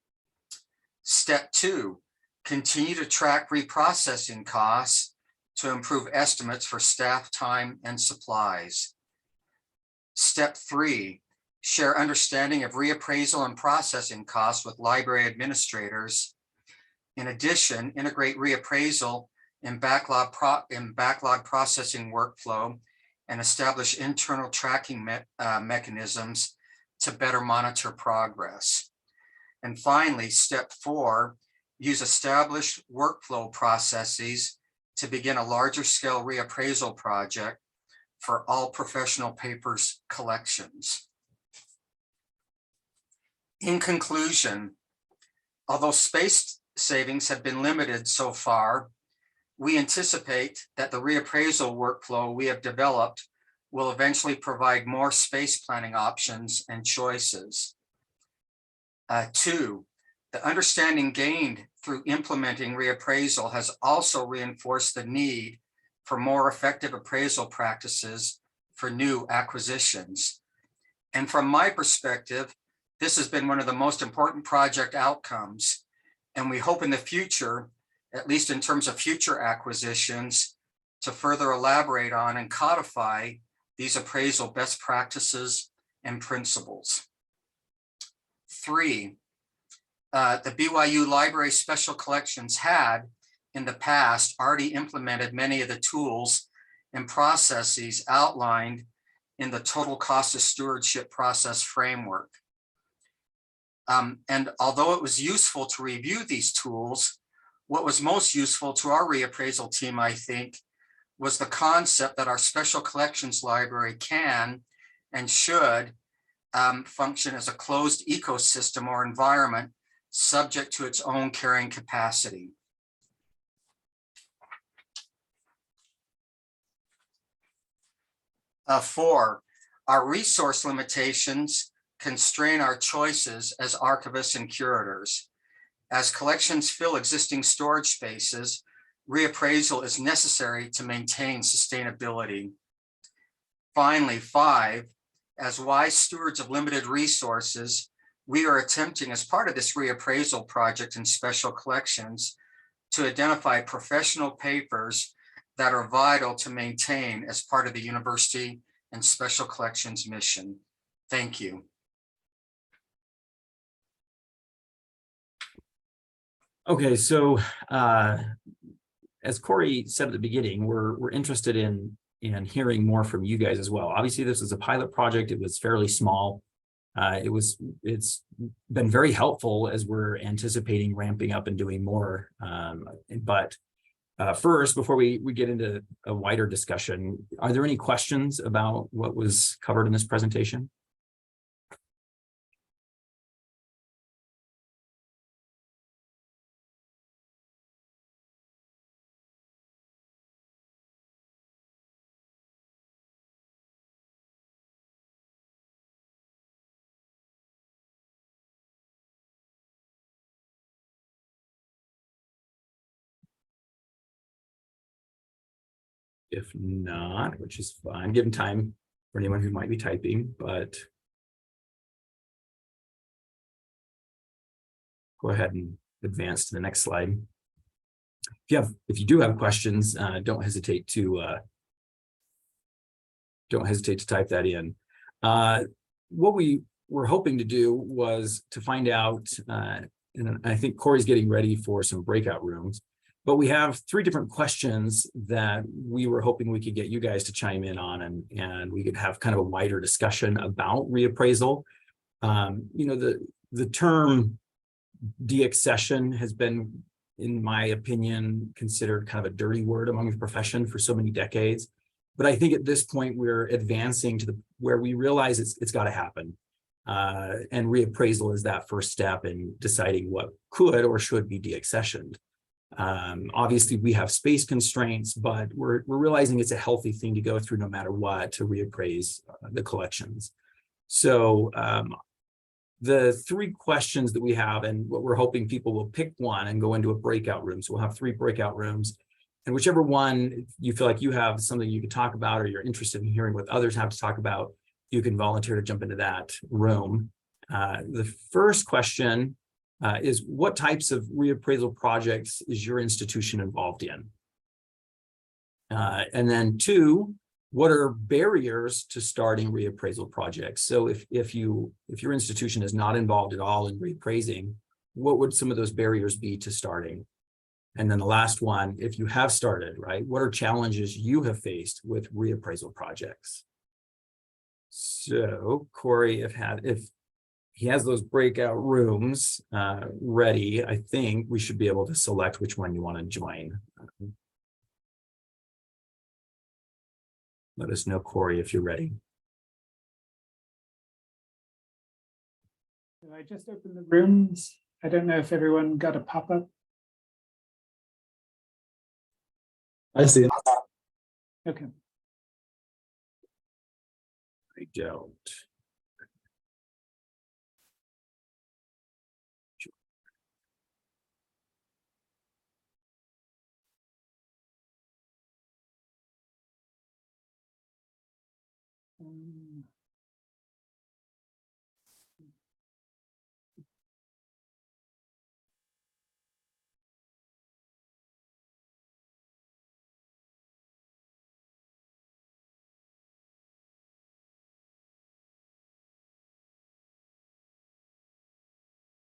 Step 2, continue to track reprocessing costs to improve estimates for staff time and supplies. Step 3, share understanding of reappraisal and processing costs with library administrators. In addition, integrate reappraisal in backlog processing workflow and establish internal tracking mechanisms to better monitor progress. And finally, step 4, use established workflow processes to begin a larger scale reappraisal project for all professional papers collections. In conclusion, although space savings have been limited so far, we anticipate that the reappraisal workflow we have developed will eventually provide more space planning options and choices. 2, the understanding gained through implementing reappraisal has also reinforced the need for more effective appraisal practices for new acquisitions. And from my perspective, this has been one of the most important project outcomes. And we hope in the future, at least in terms of future acquisitions, to further elaborate on and codify these appraisal best practices and principles. 3, the BYU Library Special Collections had in the past already implemented many of the tools and processes outlined in the total cost of stewardship process framework. And although it was useful to review these tools, what was most useful to our reappraisal team, I think, was the concept that our special collections library can and should function as a closed ecosystem or environment subject to its own carrying capacity. 4, our resource limitations constrain our choices as archivists and curators. As collections fill existing storage spaces, reappraisal is necessary to maintain sustainability. Finally, 5, as wise stewards of limited resources, we are attempting as part of this reappraisal project in special collections to identify professional papers that are vital to maintain as part of the university and special collections mission. Thank you. Okay, so as Corey said at the beginning, we're interested in hearing more from you guys as well. Obviously, this is a pilot project. It was fairly small. It's been very helpful as we're anticipating ramping up and doing more. But first, before we get into a wider discussion, are there any questions about what was covered in this presentation? If not, which is fine, given time for anyone who might be typing, but go ahead and advance to the next slide. If you do have questions, don't hesitate to type that in. What we we're hoping to do was to find out, and I think Corey's getting ready for some breakout rooms, but we have 3 different questions that we were hoping we could get you guys to chime in on, and we could have kind of a wider discussion about reappraisal. You know, the term deaccession has been, in my opinion, considered kind of a dirty word among the profession for so many decades. But I think at this point, we're advancing to where we realize it's got to happen. And reappraisal is that first step in deciding what could or should be deaccessioned. Obviously, we have space constraints, but we're realizing it's a healthy thing to go through no matter what to reappraise the collections. So the 3 questions that we have, and what we're hoping people will pick one and go into a breakout room. So we'll have 3 breakout rooms. And whichever one you feel like you have something you could talk about or you're interested in hearing what others have to talk about, you can volunteer to jump into that room. The first question is, what types of reappraisal projects is your institution involved in? And then 2, what are barriers to starting reappraisal projects? So if your institution is not involved at all in reappraising, what would some of those barriers be to starting? And then the last one, if you have started, right, what are challenges you have faced with reappraisal projects? So Corey, if he has those breakout rooms ready, I think we should be able to select which one you want to join. Let us know, Corey, if you're ready. So I just opened the rooms. I don't know if everyone got a pop-up. I see it. Okay. I don't.